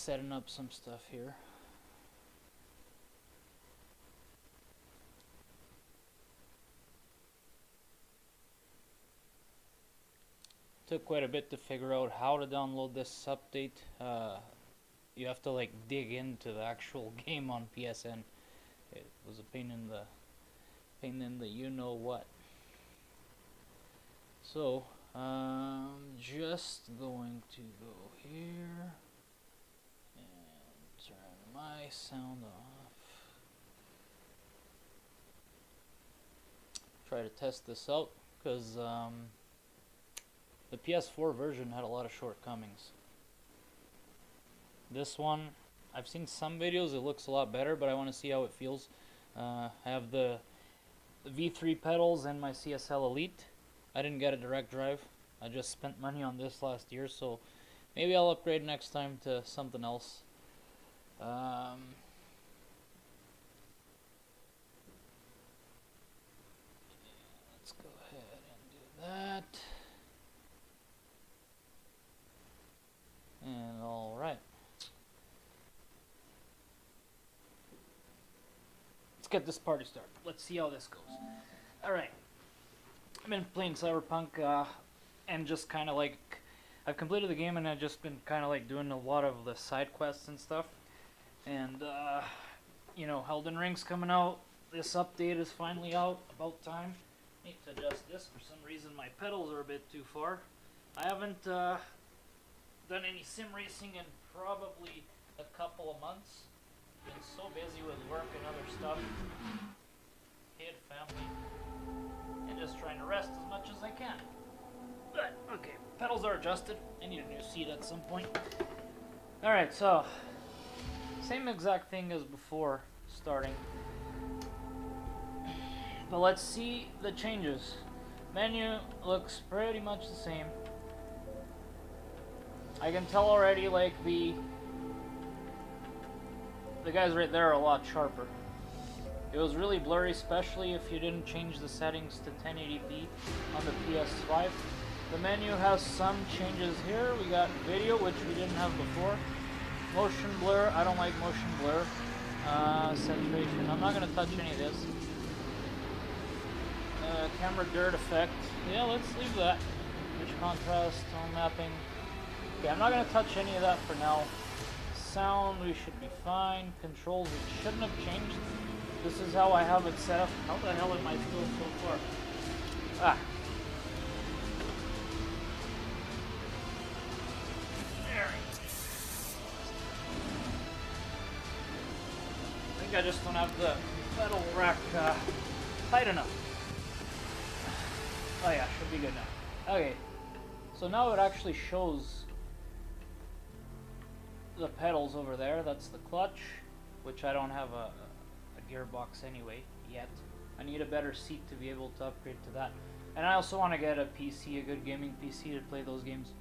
setting up some stuff here. Took quite a bit to figure out how to download this update. You have to like dig into the actual game on PSN. It was a pain in the you know what. So just going to go here and turn my sound off. Try to test this out because the PS4 version had a lot of shortcomings. This one, I've seen some videos, it looks a lot better, but I want to see how it feels. I have the V3 pedals and my CSL Elite. I didn't get a direct drive. I just spent money on this last year, so maybe I'll upgrade next time to something else. Let's go ahead and do that. And alright. Let's get this party started. Let's see how this goes. Alright. I've been playing Cyberpunk and just kind of like, I've completed the game and I've just been kind of like doing a lot of the side quests and stuff. And, you know, Elden Ring's coming out. This update is finally out. About time. Need to adjust this. For some reason my pedals are a bit too far. I haven't done any sim racing in probably a couple of months. Been so busy with work and other stuff. Kid, family. And just trying to rest as much as I can. But, okay, pedals are adjusted. I need a new seat at some point. Alright, so, same exact thing as before starting. But let's see the changes. Menu looks pretty much the same. I can tell already, like, the guys right there are a lot sharper. It was really blurry, especially if you didn't change the settings to 1080p on the PS5. The menu has some changes here. We got video, which we didn't have before. Motion blur. I don't like motion blur. Saturation. I'm not going to touch any of this. Camera dirt effect. Yeah, let's leave that. Rich contrast, tone mapping. Okay, I'm not going to touch any of that for now. Sound, we should be fine. Controls, it shouldn't have changed. This is how I have it set up. How the hell am I still so far? Ah. There. I think I just don't have the pedal rack tight enough. Oh yeah, should be good now. Okay. So now it actually shows the pedals over there. That's the clutch, which I don't have a gearbox anyway yet. I need a better seat to be able to upgrade to that. And I also want to get a PC, a good gaming PC to play those games.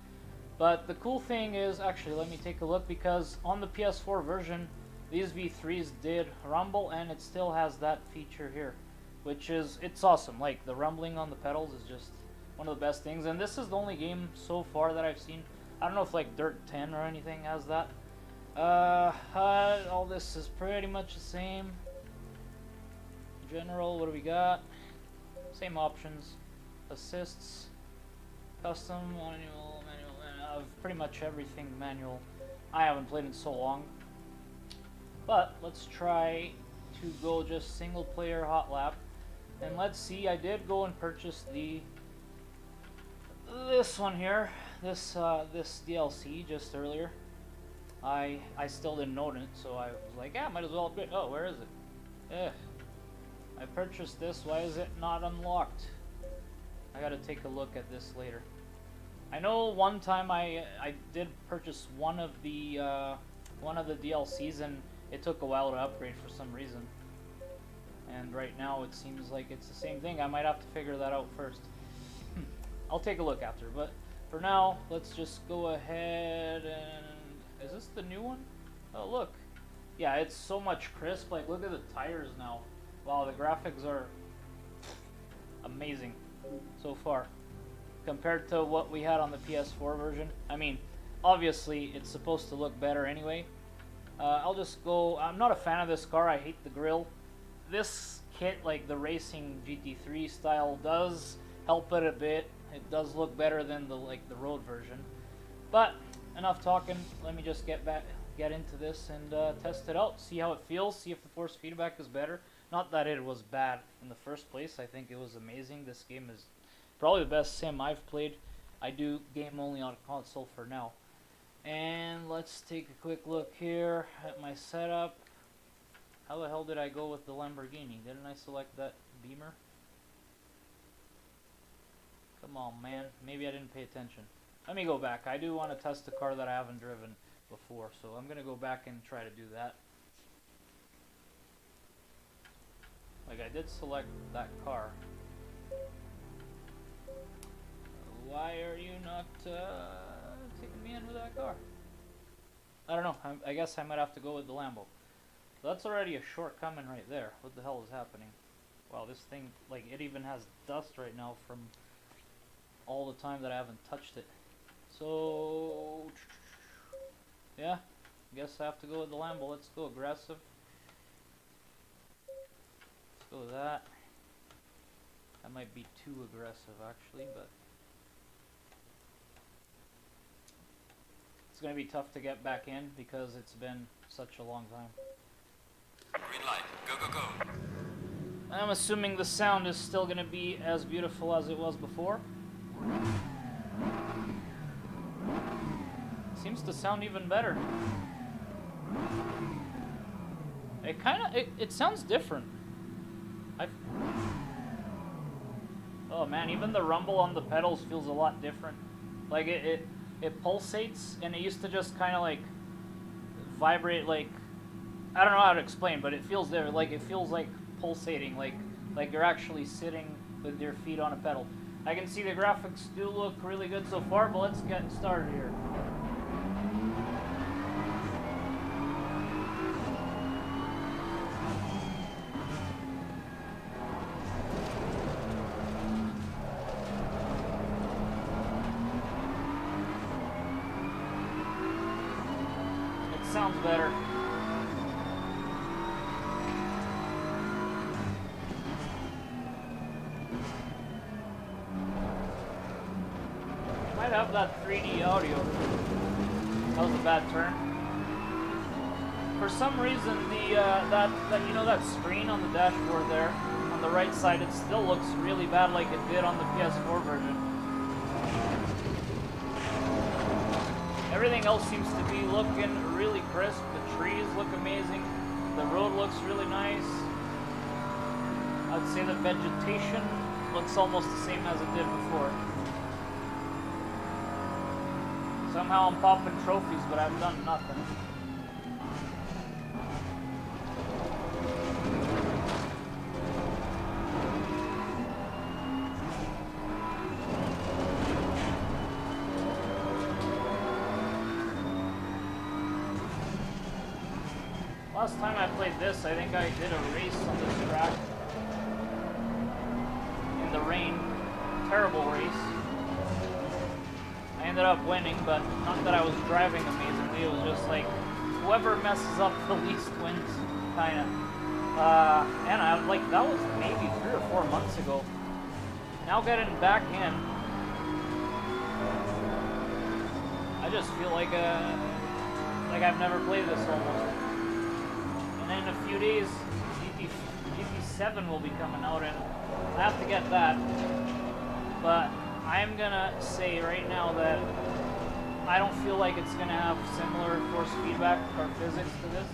But the cool thing is, actually let me take a look, because on the PS4 version these V3s did rumble and it still has that feature here, which is, it's awesome. Like, the rumbling on the pedals is just one of the best things, and this is the only game so far that I've seen. I don't know if like Dirt 10 or anything has that. HUD, all this is pretty much the same. General, what do we got? Same options. Assists, custom, manual, pretty much everything manual. I haven't played in so long. But let's try to go just single player hot lap. And let's see, I did go and purchase this one here, this DLC just earlier. I still didn't own it, so I was like, yeah, might as well upgrade. Oh, where is it? I purchased this. Why is it not unlocked? I gotta take a look at this later. I know one time I did purchase one of the DLCs and it took a while to upgrade for some reason. And right now it seems like it's the same thing. I might have to figure that out first. I'll take a look after, but for now, let's just go ahead and... Is this the new one? Oh, look. Yeah, it's so much crisp. Like, look at the tires now. Wow, the graphics are amazing so far compared to what we had on the PS4 version. I mean, obviously it's supposed to look better anyway. I'll just go. I'm not a fan of this car. I hate the grille. This kit, like the racing GT3 style, does help it a bit. It does look better than the road version. But enough talking. Let me just get into this and test it out. See how it feels. See if the force feedback is better. Not that it was bad in the first place. I think it was amazing. This game is probably the best sim I've played. I do game only on console for now. And let's take a quick look here at my setup. How the hell did I go with the Lamborghini? Didn't I select that Beamer? Come on, man. Maybe I didn't pay attention. Let me go back. I do want to test a car that I haven't driven before, so I'm going to go back and try to do that. Like, I did select that car. Why are you not taking me in with that car? I don't know. I guess I might have to go with the Lambo. So that's already a shortcoming right there. What the hell is happening? Wow, this thing, like, it even has dust right now from all the time that I haven't touched it. So, yeah, I guess I have to go with the Lambo. Let's go aggressive. Let's go with that. That might be too aggressive, actually, but it's going to be tough to get back in because it's been such a long time. Green light. Go, go, go. I'm assuming the sound is still going to be as beautiful as it was before. Seems to sound even better. It sounds different. Oh man, even the rumble on the pedals feels a lot different. Like it pulsates, and it used to just kind of like vibrate, like, I don't know how to explain, but it feels there, like it feels like pulsating, like you're actually sitting with your feet on a pedal. I can see the graphics do look really good so far, but let's get started here. It sounds better. Have that 3D audio. That was a bad turn. For some reason, that screen on the dashboard there on the right side, it still looks really bad, like it did on the PS4 version. Everything else seems to be looking really crisp. The trees look amazing. The road looks really nice. I'd say the vegetation looks almost the same as it did before. Somehow I'm popping trophies, but I've done nothing. Last time I played this, I think I did a race on this track. In the rain. Terrible race. I ended up winning, but not that I was driving amazingly. It was just like, whoever messes up the least wins, kinda. And that was maybe 3 or 4 months ago. Now getting back in, I just feel like I've never played this almost. And in a few days, GT7 will be coming out, and I have to get that. But I'm gonna say right now that I don't feel like it's gonna have similar force feedback or physics to this.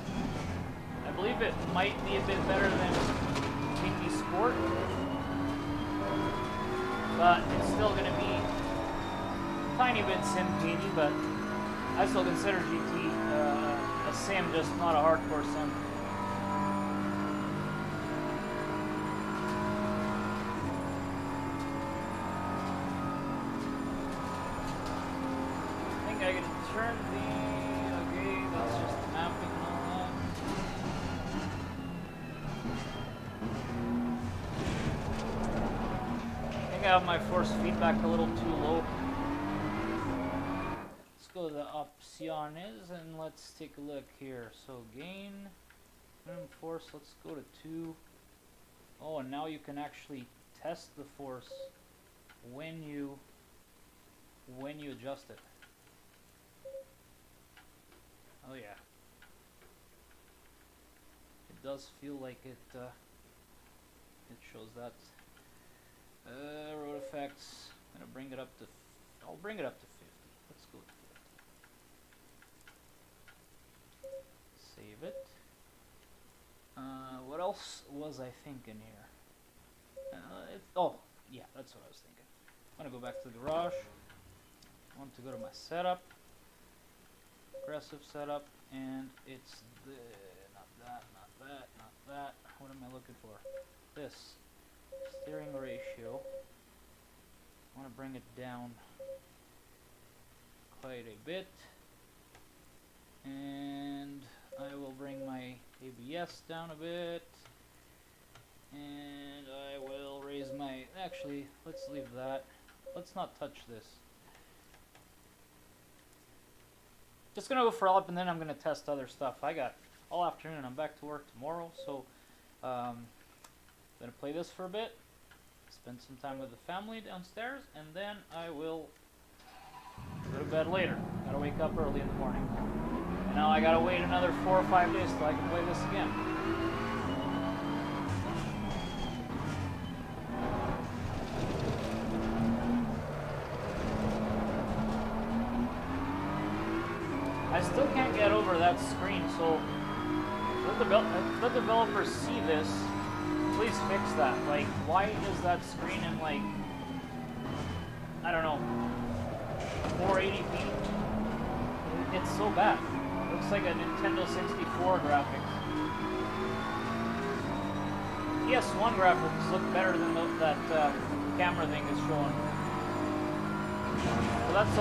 I believe it might be a bit better than GT Sport, but it's still gonna be a tiny bit sim-cagey, but I still consider GT a sim, just not a hardcore sim. I can turn okay, that's just the mapping and all that. I think I have my force feedback a little too low. Let's go to the opciones, and let's take a look here. So gain, minimum force, let's go to 2. Oh, and now you can actually test the force when you adjust it. Oh yeah. It does feel like it shows that. Road effects, I'm gonna bring it up to, I'll bring it up to 50. Let's go with 50. Save it. What else was I thinking here? Oh, yeah, that's what I was thinking. I'm gonna go back to the garage. I want to go to my setup, aggressive setup, and it's the, not that, not that, not that. What am I looking for? This. Steering ratio. I want to bring it down quite a bit, and I will bring my ABS down a bit, and I will raise my, actually let's leave that, let's not touch this. Just gonna go for a lap and then I'm gonna test other stuff. I got all afternoon, I'm back to work tomorrow, so gonna play this for a bit, spend some time with the family downstairs, and then I will go to bed later. Gotta wake up early in the morning. And now I gotta wait another 4 or 5 days till I can play this again. I still can't get over that screen, so if the developers see this, please fix that. Like, why is that screen in, like, I don't know, 480p? It's so bad. It looks like a Nintendo 64 graphics. PS1 graphics look better than that camera thing is showing. So that's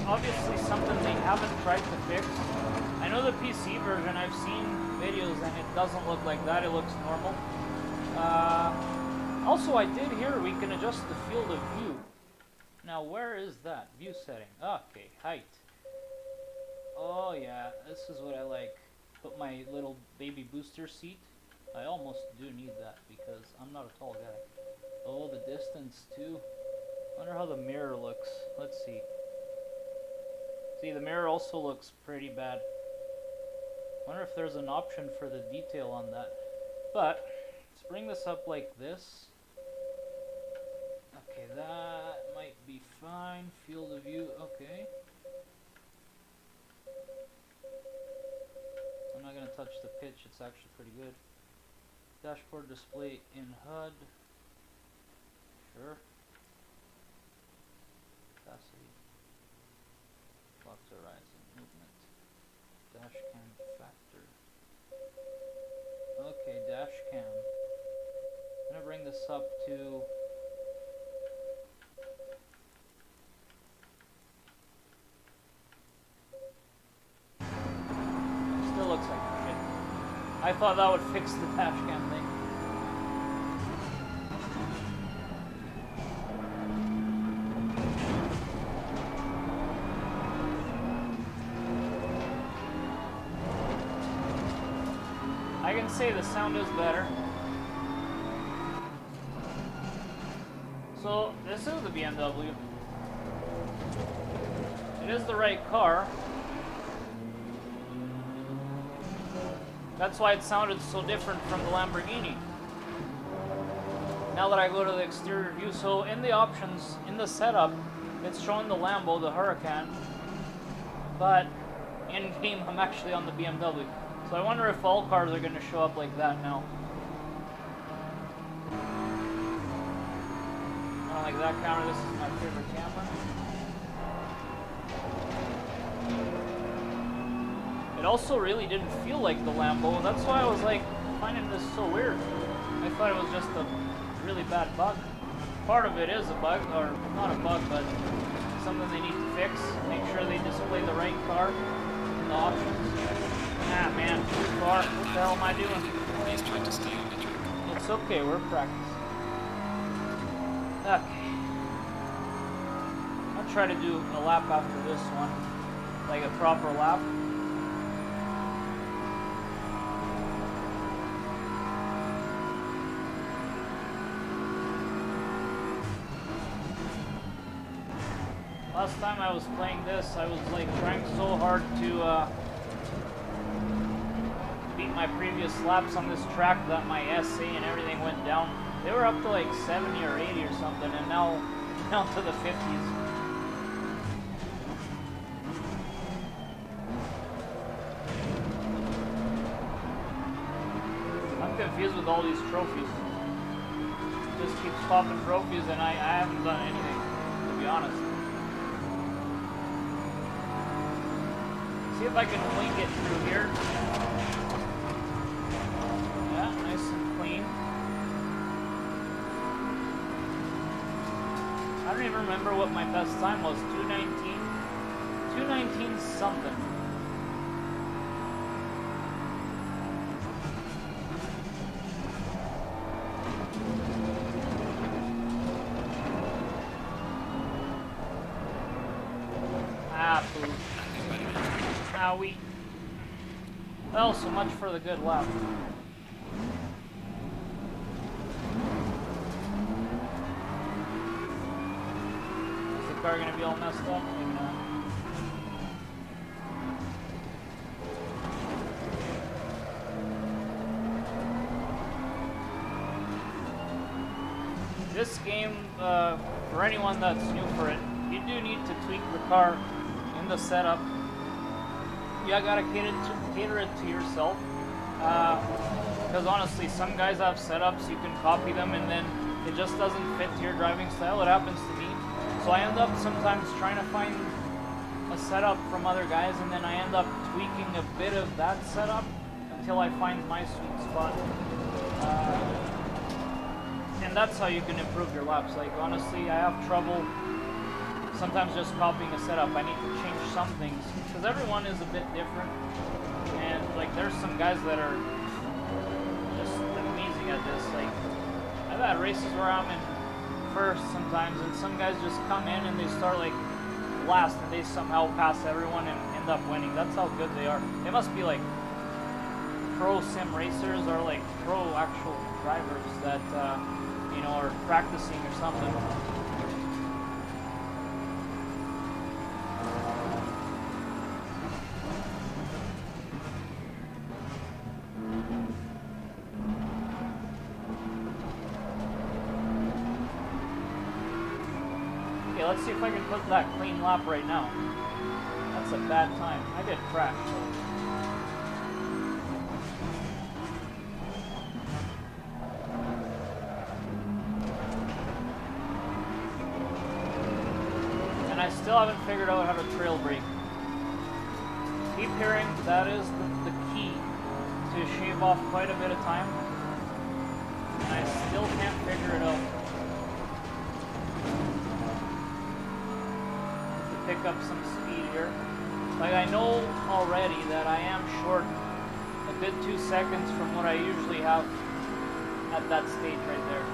obviously something they haven't tried to fix. I know the PC version, I've seen videos and it doesn't look like that, it looks normal. Also, I did hear we can adjust the field of view. Now, where is that? View setting. Okay, height. Oh yeah, this is what I like. Put my little baby booster seat. I almost do need that because I'm not a tall guy. Oh, the distance too. Wonder how the mirror looks. Let's see. See, the mirror also looks pretty bad. Wonder if there's an option for the detail on that. But let's bring this up like this. Okay, that might be fine. Field of view, okay. I'm not going to touch the pitch, it's actually pretty good. Dashboard display in HUD. Sure. Capacity. Clock's horizon movement. Dash cam factor. Okay, dash cam. I'm going to bring this up to looks like shit. I thought that would fix the dash cam thing. I can say the sound is better. So this is the BMW. It is the right car. That's why it sounded so different from the Lamborghini. Now that I go to the exterior view, so in the options, in the setup, it's showing the Lambo, the Huracan, but in game I'm actually on the BMW. So I wonder if all cars are going to show up like that now. I don't like that camera, this is my favorite camera. It also really didn't feel like the Lambo. That's why I was like finding this so weird. I thought it was just a really bad bug. Part of it is a bug, or not a bug, but something they need to fix. Make sure they display the right car in the options. Ah man, too far. What the hell am I doing? Please try to stay on the track. It's okay, we're practicing. Okay. I'll try to do a lap after this one. like a proper lap. Last time I was playing this, I was like trying so hard to beat my previous laps on this track that my SA and everything went down. They were up to like 70 or 80 or something, and now down to the 50s. I'm confused with all these trophies. It just keeps popping trophies, and I haven't done anything, to be honest. See if I can wing it through here. Yeah, nice and clean. I don't even remember what my best time was. 2:19? 2:19 something. Ah, food. Owie. Well, so much for the good lap. Is the car gonna be all messed up? Maybe not. This game, for anyone that's new for it, you do need to tweak the car in the setup. You gotta cater it to yourself. Because honestly, some guys have setups, you can copy them, and then it just doesn't fit to your driving style. It happens to me. So I end up sometimes trying to find a setup from other guys, and then I end up tweaking a bit of that setup until I find my sweet spot. And that's how you can improve your laps. Like, honestly, I have trouble sometimes just copying a setup. I need to change some things because everyone is a bit different, and like there's some guys that are just amazing at this. Like, I've had races where I'm in first sometimes, and some guys just come in and they start like last, and they somehow pass everyone and end up winning. That's how good they are. They must be like pro sim racers or like pro actual drivers that you know, are practicing or something. Okay, let's see if I can put that clean lap right now. That's a bad time. I did crash. And I still haven't figured out how to trail brake. Keep hearing that is the key to shave off quite a bit of time. And I still can't figure it out. Pick up some speed here. Like, I know already that I am short a good 2 seconds from what I usually have at that stage right there.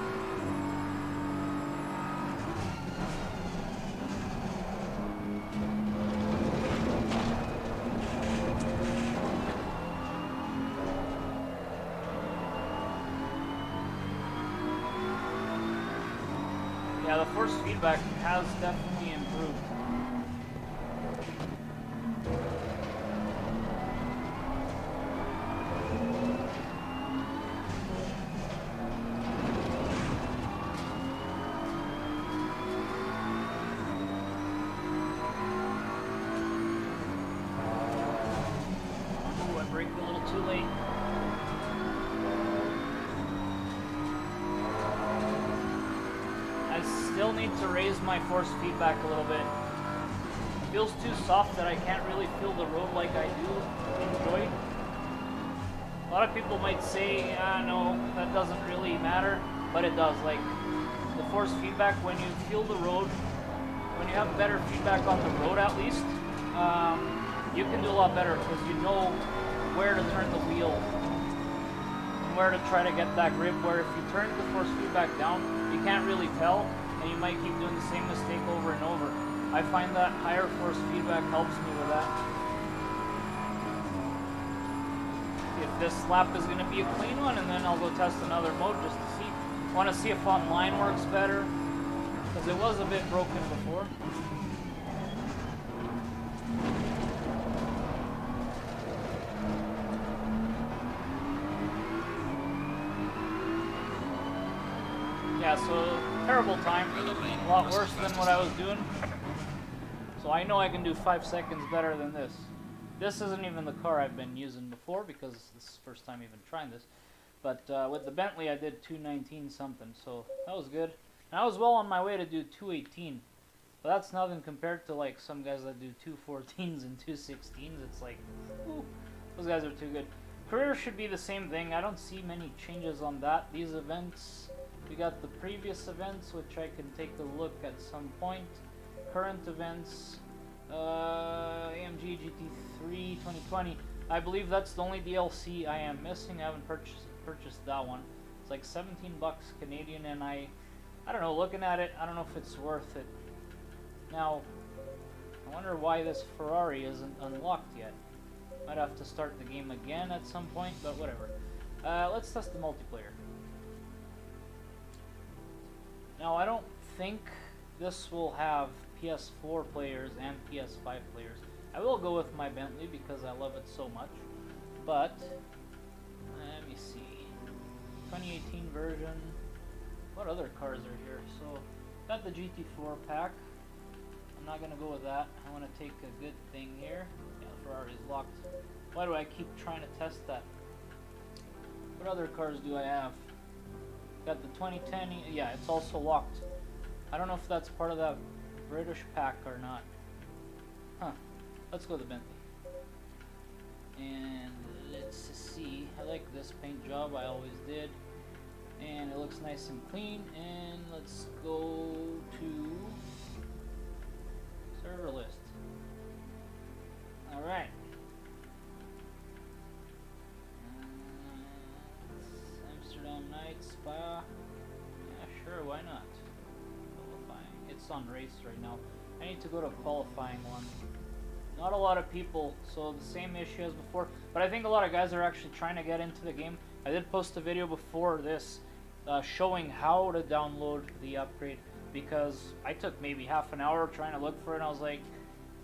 Yeah, the force feedback has definitely improved. Braked a little too late. I still need to raise my force feedback a little bit. It feels too soft that I can't really feel the road like I do enjoy. A lot of people might say, no, that doesn't really matter, but it does. Like, the force feedback, when you feel the road, when you have better feedback on the road at least, you can do a lot better because you know where to turn the wheel and where to try to get that grip, where if you turn the force feedback down, you can't really tell, and you might keep doing the same mistake over and over. I find that higher force feedback helps me with that. If this lap is going to be a clean one, and then I'll go test another mode just to see. I want to see if online works better, because it was a bit broken before. Yeah, so terrible time, a lot worse than what I was doing. So I know I can do 5 seconds better than this. This isn't even the car I've been using before, because this is the first time even trying this. But with the Bentley I did 219 something, so that was good. And I was well on my way to do 218. But that's nothing compared to like some guys that do 214s and 216s. It's like, ooh, those guys are too good. Career should be the same thing. I don't see many changes on that. These events, we got the previous events, which I can take a look at some point. Current events, AMG GT3 2020. I believe that's the only DLC I am missing. I haven't purchased that one. It's like 17 bucks Canadian, and I don't know, looking at it, I don't know if it's worth it. Now, I wonder why this Ferrari isn't unlocked yet. Might have to start the game again at some point, but whatever. Let's test the multiplayer. Now, I don't think this will have PS4 players and PS5 players. I will go with my Bentley because I love it so much. But, let me see. 2018 version. What other cars are here? So, got the GT4 pack. I'm not going to go with that. I want to take a good thing here. Yeah, Ferrari's locked. Why do I keep trying to test that? What other cars do I have? Got the 2010. Yeah, it's also locked. I don't know if that's part of that British pack or not. Huh. Let's go to Bentley. And let's see. I like this paint job. I always did. And it looks nice and clean. And let's go to server list. Alright. Amsterdam Night Spa. Yeah, sure, why not? Qualifying. It's on race right now. I need to go to qualifying one. Not a lot of people, so the same issue as before. But I think a lot of guys are actually trying to get into the game. I did post a video before this showing how to download the upgrade, because I took maybe half an hour trying to look for it. And I was like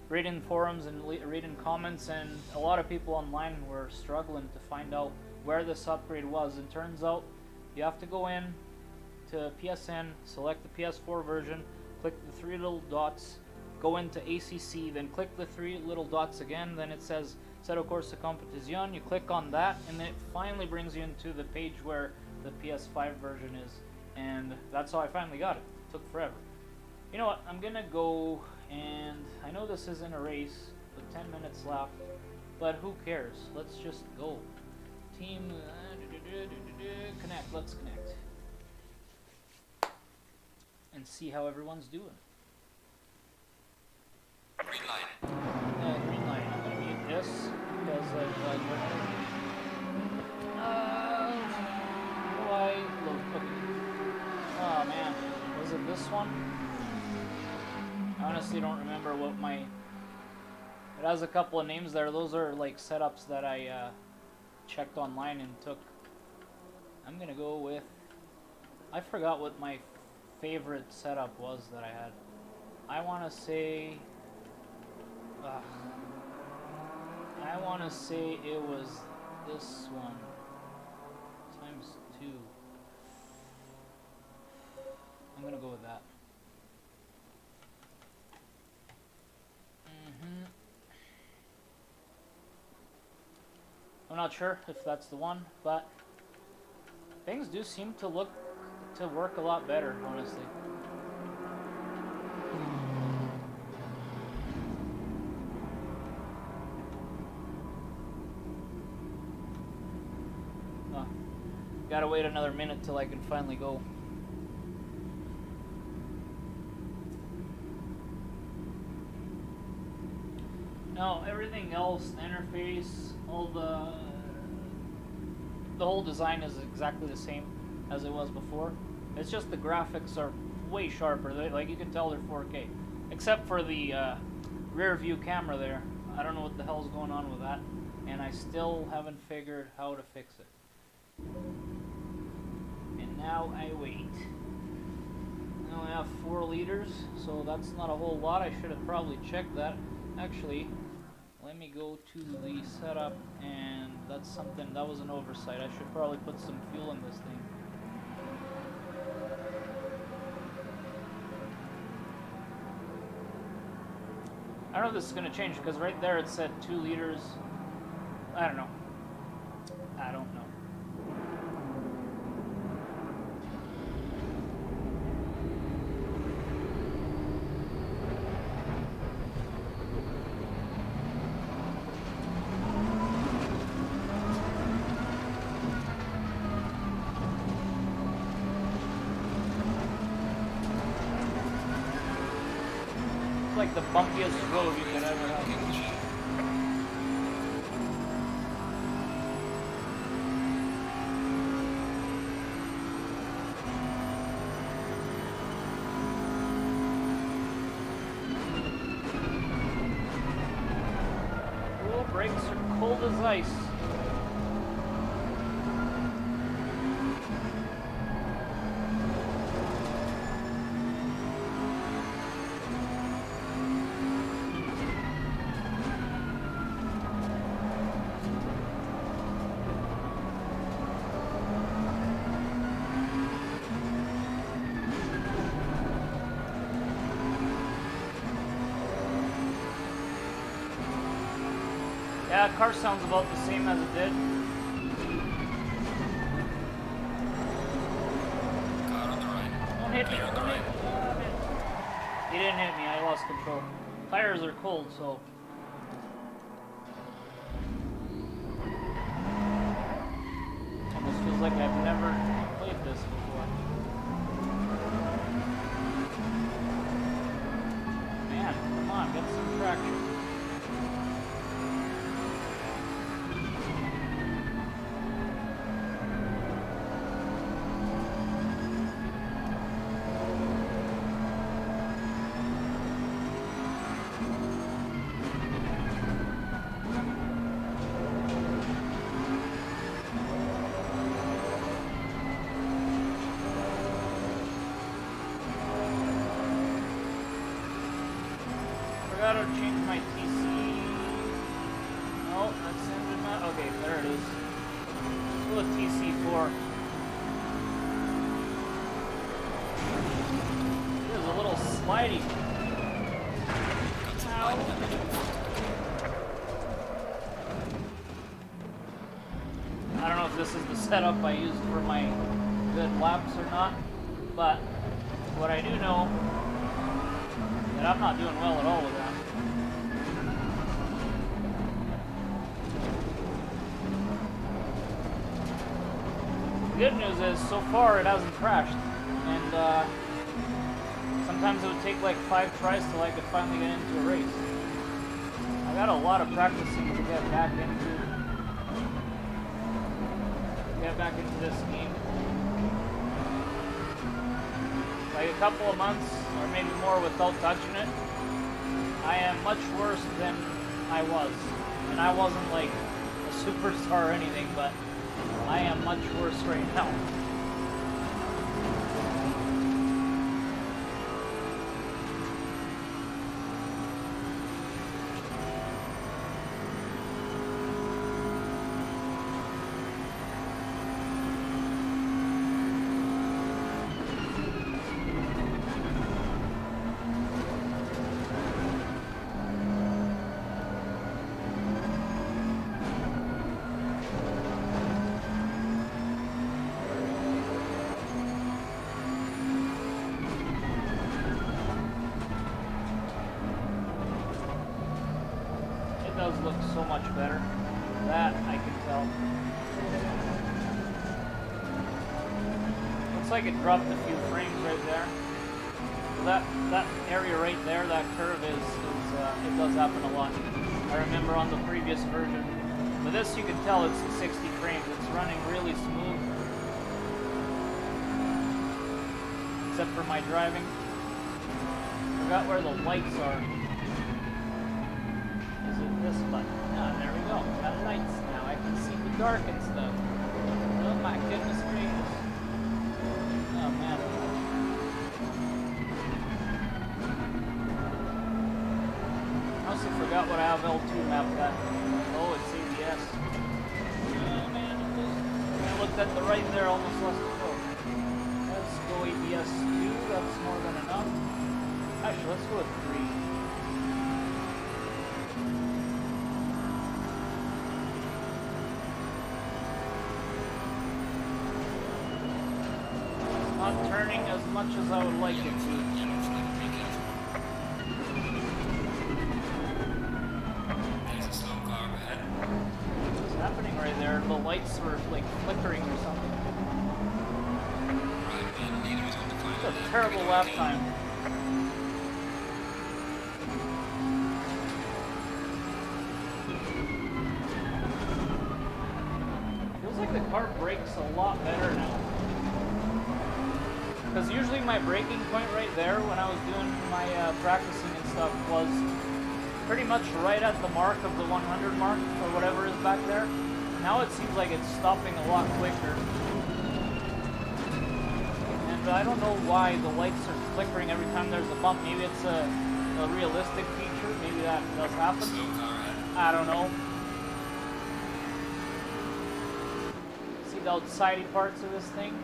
reading forums and reading comments, and a lot of people online were struggling to find out where this upgrade was. And turns out you have to go in to PSN, select the PS4 version, click the 3 little dots, go into ACC, then click the 3 little dots again, then it says Assetto Corsa Competizione. You click on that, and it finally brings you into the page where the PS5 version is, and that's how I finally got it. It took forever. You know what, I'm gonna go, and I know this isn't a race, with 10 minutes left, but who cares? Let's just go. Team, connect, let's connect. And see how everyone's doing. Green light. Green light. I'm gonna mute this because I've why load cookie? Oh man, was it this one? I honestly don't remember what my. It has a couple of names there. Those are like setups that I checked online and took. I'm gonna go with. I forgot what my favorite setup was that I had. I want to say. I want to say it was this one times 2. I'm gonna go with that. I'm not sure if that's the one, but things do seem to work a lot better, honestly. Gotta wait another minute till I can finally go. Now everything else, the interface, all the whole design is exactly the same as it was before. It's just the graphics are way sharper. Like you can tell they're 4K. Except for the rear view camera there. I don't know what the hell's going on with that. And I still haven't figured how to fix it. And now I wait. I only have 4 liters, so that's not a whole lot. I should have probably checked that. Actually, let me go to the setup, and that's something, that was an oversight. I should probably put some fuel in this thing. I don't know if this is going to change, because right there it said 2 liters. I don't know. I don't know. Like the bumpiest road you could ever have. Wheel brakes are cold as ice. Yeah, car sounds about the same as it did. Car on the right. Don't hit me, Clear on the don't hit right. me. He didn't hit me, I lost control. Tires are cold, so... Almost feels like I've never played this before. Man, come on, get some traction. I gotta change my TC. Oh, that's engine not. Okay, there it is. Still a TC4. It is a little slidey. Ow. I don't know if this is the setup I used for my good laps or not, but what I do know that I'm not doing well at all with that. The good news is, so far it hasn't crashed, and sometimes it would take like 5 tries till I could finally get into a race. I got a lot of practicing to get back into this game. Like a couple of months or maybe more without touching it, I am much worse than I was. And I wasn't like a superstar or anything, but I am much worse right now. Does look so much better. That I can tell. Looks like it dropped a few frames right there. That area right there, that curve is it does happen a lot. I remember on the previous version. But this you can tell it's the 60 frames. It's running really smooth. Except for my driving. Forgot where the lights are. Is it this button? Ah, there we go. Got lights now. I can see the dark and stuff. Oh my goodness gracious. Oh man. I also forgot what I have L2 mapped at. Oh, it's ABS. Oh man, I looked at the right there, almost lost the go. Let's go ABS 2, that's more than enough. Actually, let's go with 3. Not turning as much as I would like it to. What's happening right there? The lights were like flickering or something. It's a terrible lap time. Feels like the car brakes a lot better now. Because usually my braking point right there when I was doing my practicing and stuff was pretty much right at the mark of the 100 mark or whatever is back there. Now it seems like it's stopping a lot quicker. And I don't know why the lights are flickering every time there's a bump. Maybe it's a realistic feature. Maybe that does happen. I don't know. See the outsidey parts of this thing?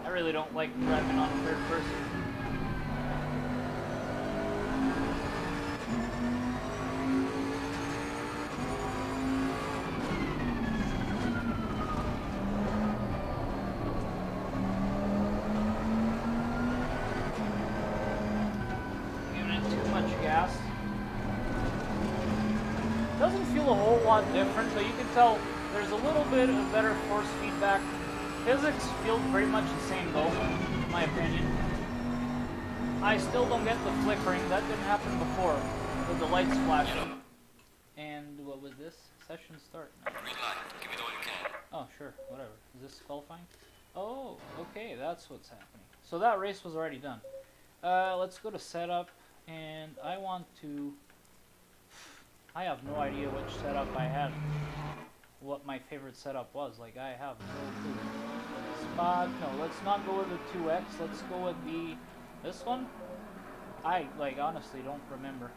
I really don't like driving on third person. Giving it too much gas. Doesn't feel a whole lot different, but you can tell there's a little bit of better force feedback. Physics feel pretty much the same though, in my opinion. I still don't get the flickering. That didn't happen before with the lights flashing. And what was this? Session start. Green light. Give it all you can. Oh, sure. Whatever. Is this qualifying? Oh, okay. That's what's happening. So that race was already done. Let's go to setup. And I want to... I have no idea which setup I had. What my favorite setup was. Like, I have no clue. Spot. No, let's not go with the 2X. Let's go with the... This one? I, like, honestly don't remember.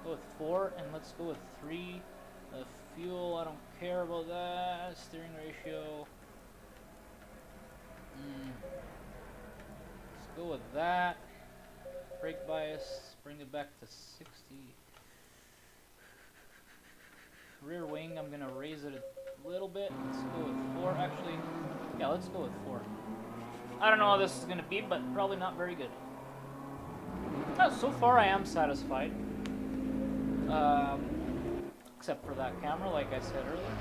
Go with 4, and let's go with 3. The fuel, I don't care about that. Steering ratio. Let's go with that. Brake bias, bring it back to 60. Rear wing, I'm gonna raise it a little bit. Let's go with 4. Actually, yeah, let's go with 4. I don't know how this is gonna be, but probably not very good. So far, I am satisfied. Except for that camera, like I said earlier.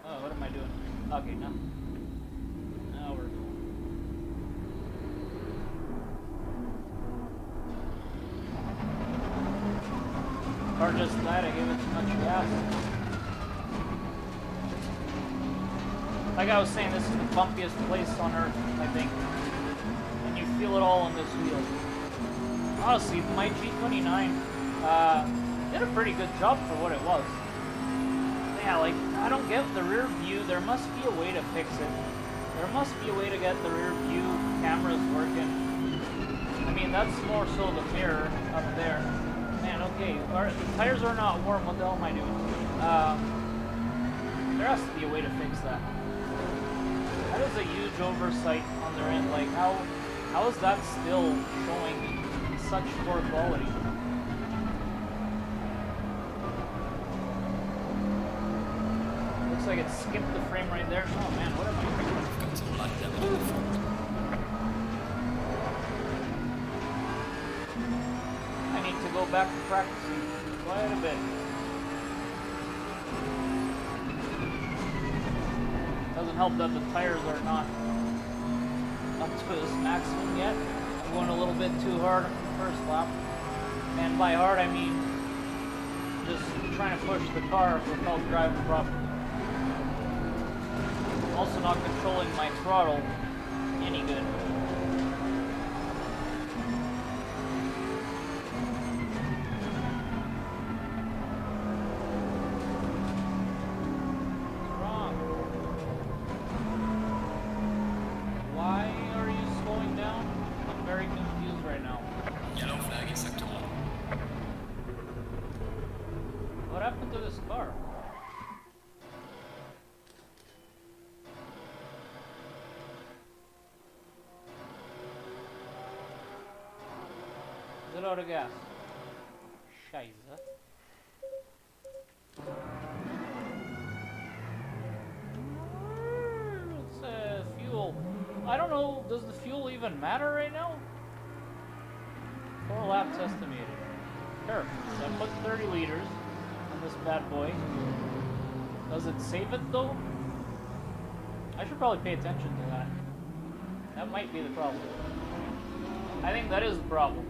Oh, what am I doing? Okay, now we're going. Car just died, I gave it too much gas. Like I was saying, this is the bumpiest place on Earth, I think. And you feel it all on this wheel. Honestly, my G29 did a pretty good job for what it was. Yeah, like, I don't get the rear view. There must be a way to fix it. There must be a way to get the rear view cameras working. I mean, that's more so the mirror up there. Man, okay, the tires are not warm. What the hell am I doing? There has to be a way to fix that. That is a huge oversight on their end. Like, how is that still showing such poor quality? Looks like it skipped the frame right there. Oh man, what am I doing? Got some light damage in the front. I need to go back to practicing quite a bit. Doesn't help that the tires are not up to its maximum yet. I'm going a little bit too hard on the first lap. And by hard, I mean just trying to push the car without driving properly. Also not controlling my throttle any good. What happened to this car? Is it out of gas? Scheiße. It's fuel. I don't know, does the fuel even matter right now? 4 laps estimated. Sure, so I put 30 liters on this bad boy. Does it save it though? I should probably pay attention to that. That might be the problem. I think that is the problem.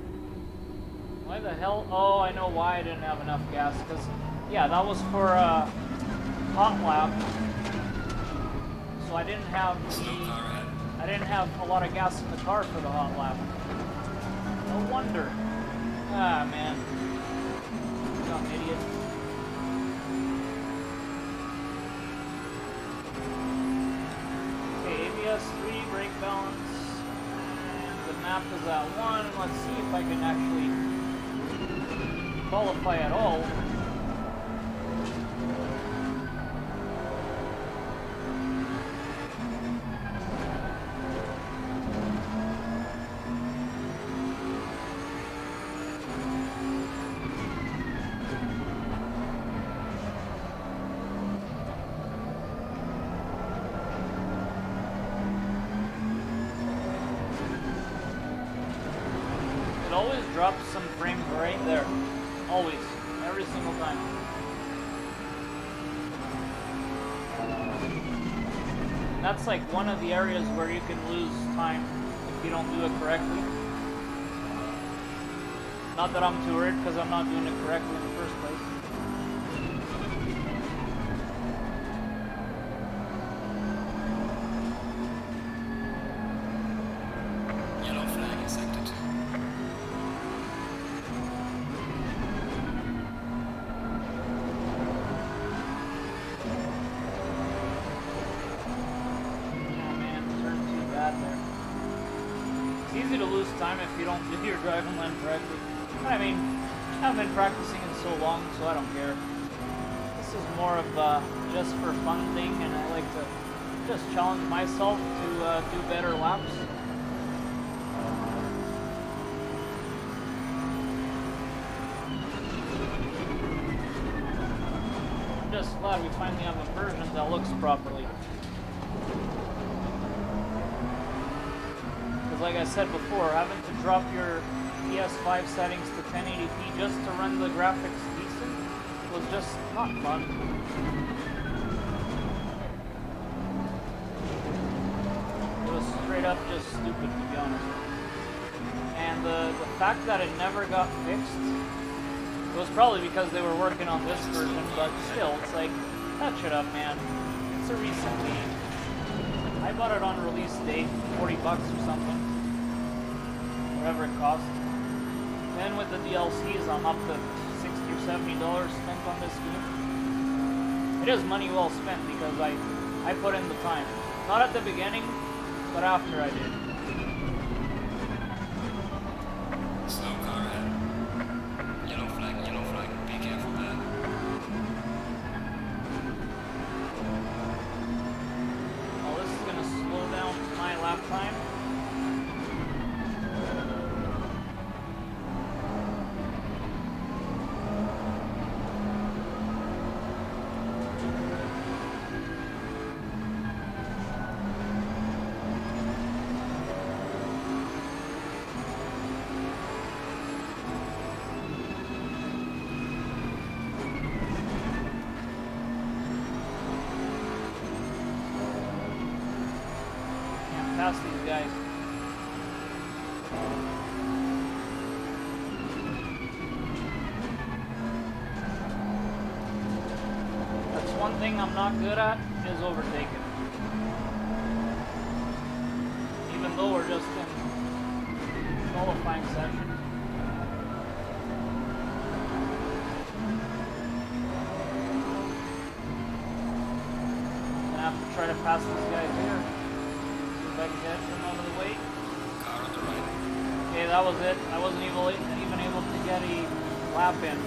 Why the hell? Oh, I know why I didn't have enough gas. Because, yeah, that was for a hot lap. So I didn't have a lot of gas in the car for the hot lap. No wonder. Ah, man. I'm an idiot. Okay, ABS 3, brake balance. And the map is at 1. Let's see if I can actually qualify at all. It always drops some frames right there. Always. Every single time. And that's like one of the areas where you can lose time if you don't do it correctly. Not that I'm too worried because I'm not doing it correctly in the first place. Yellow flag in sector 2. It's easy to lose time if you don't do your driving line correctly. I mean, I've been practicing it so long, so I don't care. This is more of just for fun thing, and I like to just challenge myself to do better laps. I'm just glad we finally have a version that looks properly. Like I said before, having to drop your PS5 settings to 1080p just to run the graphics decent was just not fun. It was straight up just stupid, to be honest. And the fact that it never got fixed, it was probably because they were working on this version, but still, it's like, touch it up, man. It's a recent game. I bought it on release date, 40 bucks or something. Whatever it cost. Then with the DLCs, I'm up to $60 or $70 spent on this game. It is money well spent because I put in the time. Not at the beginning, but after I did. Slow car ahead. Yellow flag, be careful there. Well, this is gonna slow down my lap time. Pass these guys. That's one thing I'm not good at, is overtaking. Even though we're just in qualifying session. Gonna have to try to pass this guy here. See if I can get him out of the way. Car on the right. Okay, that was it. I wasn't even able to get a lap in.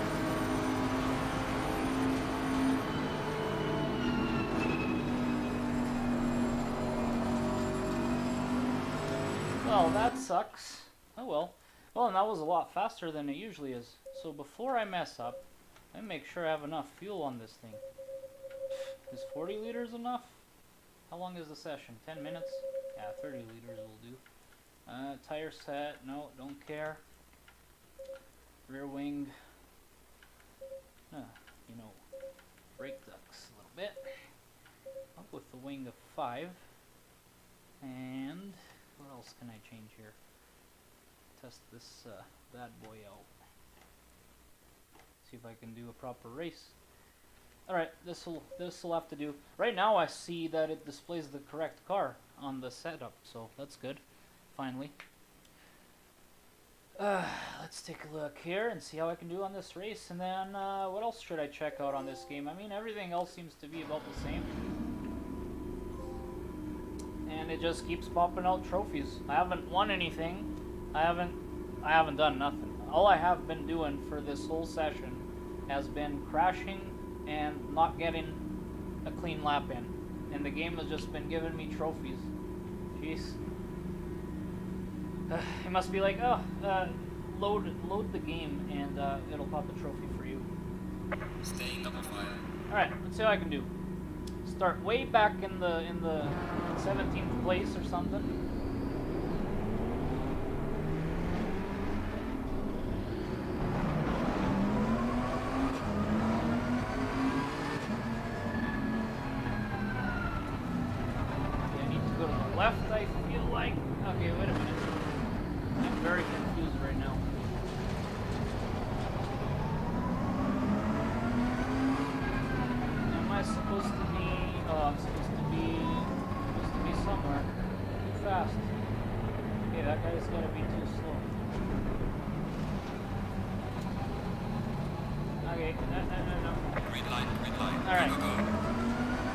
Well, that sucks. Oh well. Well, and that was a lot faster than it usually is. So before I mess up, let me make sure I have enough fuel on this thing. Is 40 liters enough? How long is the session? 10 minutes? Yeah, 30 liters will do. Tire set, no, don't care. Rear wing, you know, brake ducts a little bit. Up with the wing of 5. And what else can I change here? Test this bad boy out. See if I can do a proper race. Alright, this'll have to do. Right now I see that it displays the correct car on the setup, so that's good. Finally. Let's take a look here and see how I can do on this race, and then what else should I check out on this game? I mean, everything else seems to be about the same. And it just keeps popping out trophies. I haven't won anything. I haven't done nothing. All I have been doing for this whole session has been crashing and not getting a clean lap in. And the game has just been giving me trophies. Jeez. It must be like, oh, load the game and it'll pop a trophy for you. Staying double file. Alright, let's see what I can do. Start way back in the 17th place or something. Okay, I need to go to the left, I feel like. Okay, wait a minute. I'm very confused right now. Am I supposed to be? Oh, I'm supposed to be somewhere. Too fast. Okay, that guy's gotta be too slow. Okay, no. Green line, green line. Alright. Go, go.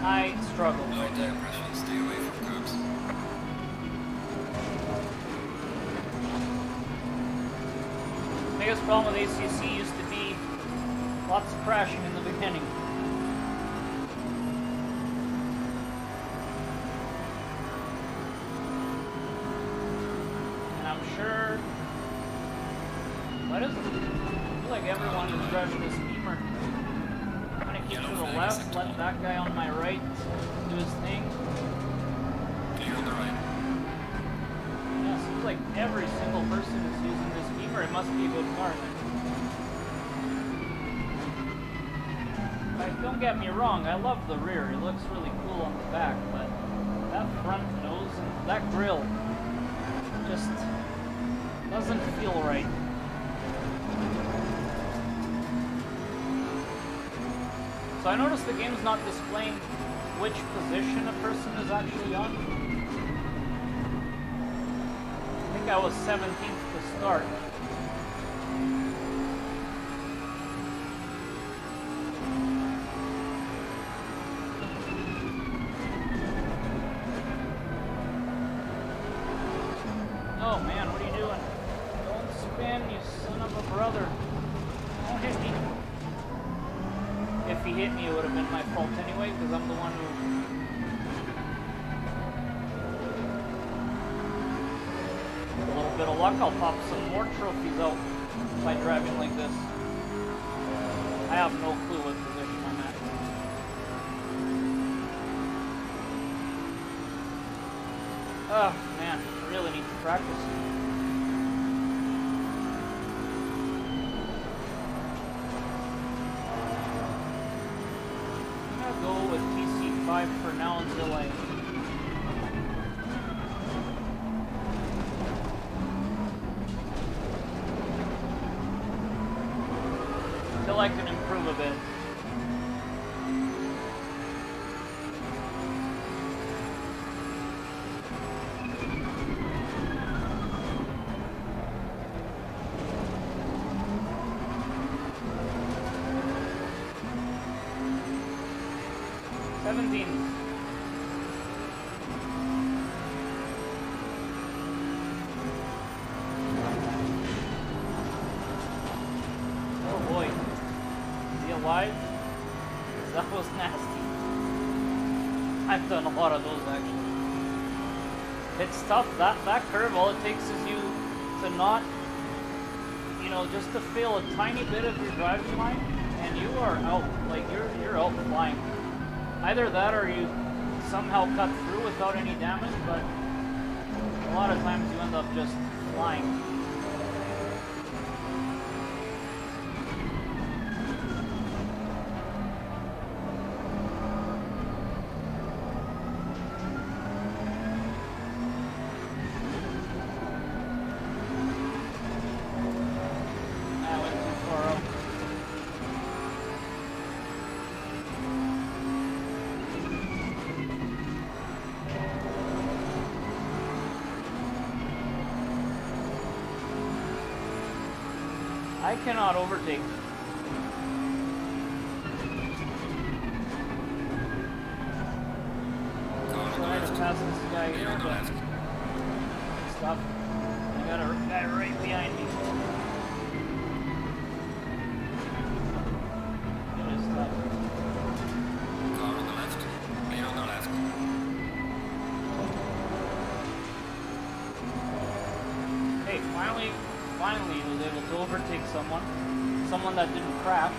I struggle Low right there. tire pressure, stay away from curbs. Biggest problem with ACC used to be lots of crashing in the beginning. And I'm sure, what is it? I feel like everyone is driving this beamer. I'm gonna keep to the left, let that guy on my right do his thing. Clear on the right. Yeah, it seems like every single person is using this beamer. It must be a good car then. Like, don't get me wrong, I love the rear. It looks really cool on the back, but that front nose and that grille just doesn't feel right. So I noticed the game's not displaying which position a person is actually on. I think I was 17th to start. Oh man, what are you doing? Don't spin, you son of a brother. Don't hit me. If he hit me, it would have been my fault anyway, because I'm the one who... With a little bit of luck, I'll pop some more trophies out by driving like this. I have no clue what position I'm at. Oh man, I really need to practice. I'm gonna go with PC5 for now until I can improve a bit. Oh boy. Is he alive? 'Cause that was nasty. I've done a lot of those actually. It's tough. That curve, all it takes is you to not, you know, just to fail a tiny bit of your driving line, and you are out. Like you're out flying. Either that or you somehow cut through without any damage, but a lot of times you end up just flying. I went too far out. I cannot overtake. Try to pass this guy here, but stop. I got a guy right behind me. It is tough. Car on the left. Lane on the left. Hey, finally he was able to overtake someone that didn't crash.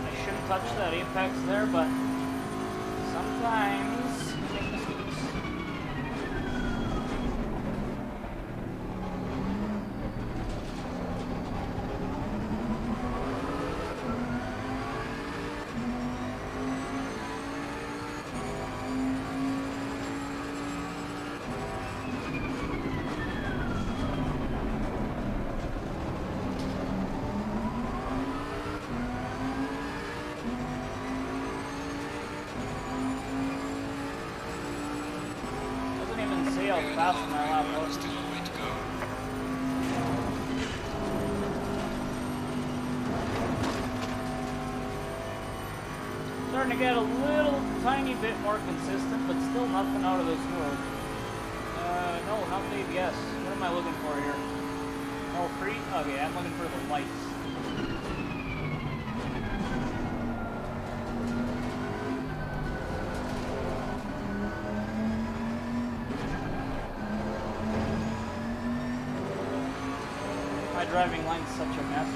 I shouldn't touch that apex there, but sometimes you make mistakes. Doesn't even say how fast my lap was. Still a way to go. Starting to get a little tiny bit more consistent, but still nothing out of this world. No, not maybe yes. What am I looking for here? Oh, free? Okay, I'm looking for the lights. My driving line's such a mess.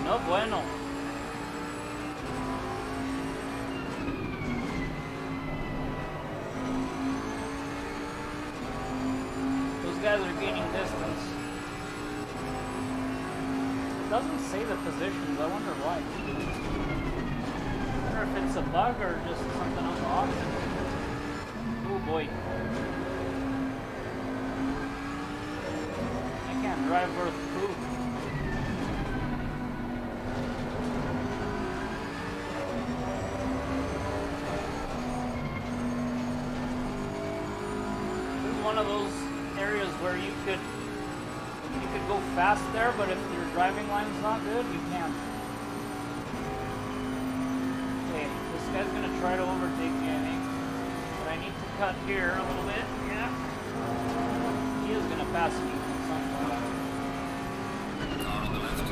No bueno. Those guys are gaining distance. It doesn't say the positions. I wonder why. I wonder if it's a bug or just something on the option. Oh boy. I can't drive worth poop. One of those areas where you could go fast there, but if your driving line's not good, you can't. Okay, this guy's gonna try to overtake me, I think. But I need to cut here a little bit. Yeah. He is gonna pass me at some point. Car on the left.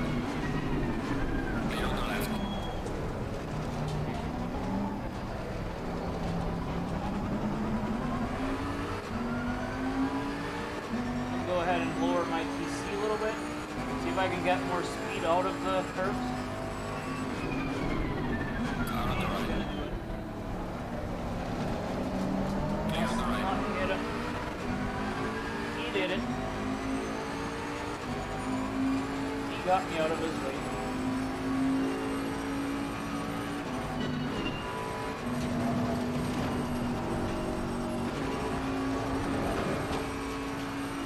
Lane on the left. Go ahead and lower my TC a little bit. See if I can get more speed out of the curves. Car on the right. got me out of his way.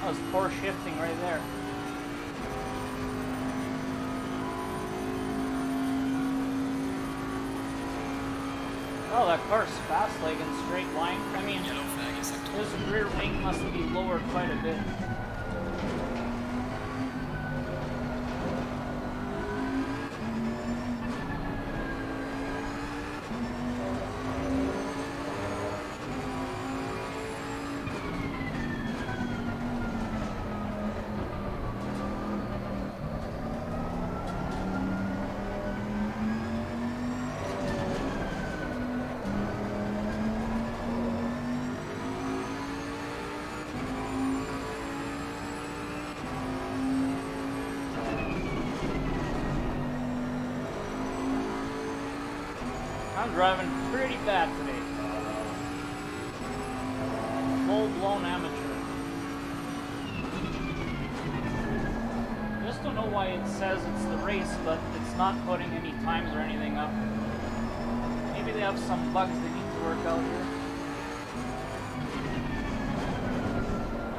That was poor shifting right there. Oh, that car's fast, like in straight line. I mean, Yellow flag is active. his rear wing must be lowered quite a bit. I'm driving pretty bad today. Full-blown amateur. Just don't know why it says it's the race, but it's not putting any times or anything up. Maybe they have some bugs they need to work out here.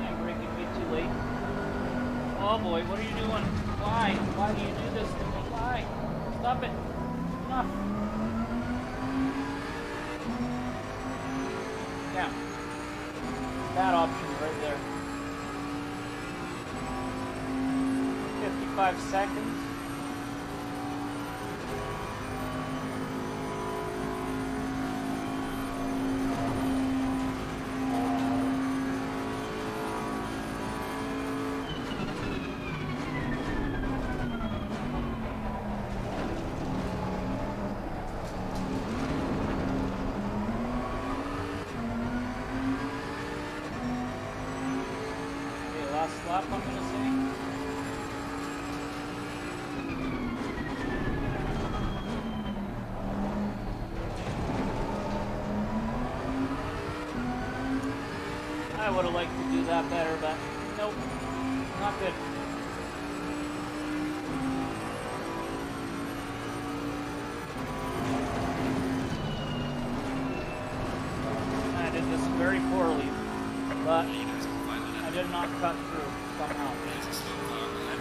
I'm braking way too late. Oh boy, what are you doing? Why? Why do you do this to me? Why? Stop it. Enough. Yeah. Bad option right there. 55 seconds. Last lap, I'm gonna say. I would have liked to do that better, but nope, not good. I did this very poorly, but I did not cut through somehow. There's a slow car ahead.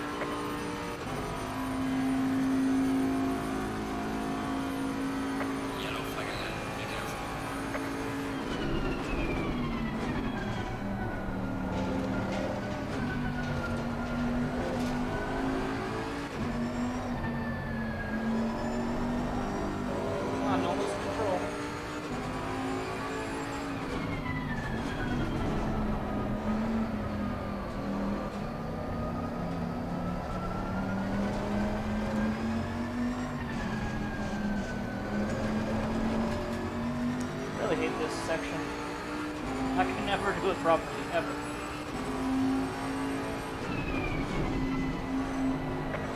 Yellow flag ahead. Be careful. Come on, no lose control. I really hate this section. I can never do it properly, ever.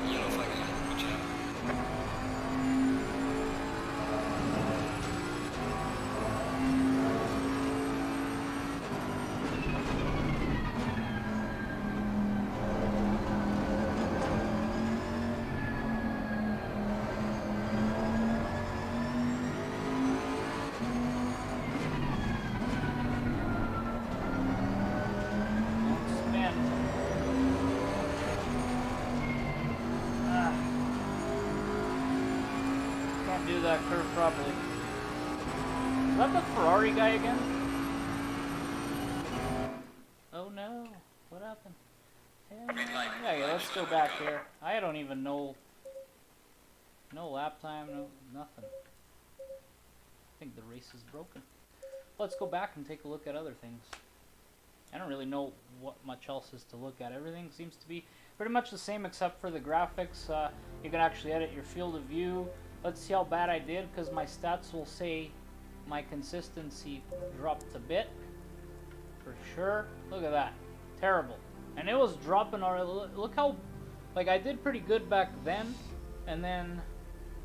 Yellow flag ahead. Watch out. Don't spin. Ah. Can't do that curve properly. Is that the Ferrari guy again? Oh no. What happened? Yeah, let's go back here. I don't even know. No lap time, no nothing. I think the race is broken. Let's go back and take a look at other things. I don't really know what much else is to look at. Everything seems to be pretty much the same except for the graphics. You can actually edit your field of view. Let's see how bad I did, because my stats will say my consistency dropped a bit. For sure. Look at that. Terrible. And it was dropping already. Look how, like, I did pretty good back then, and then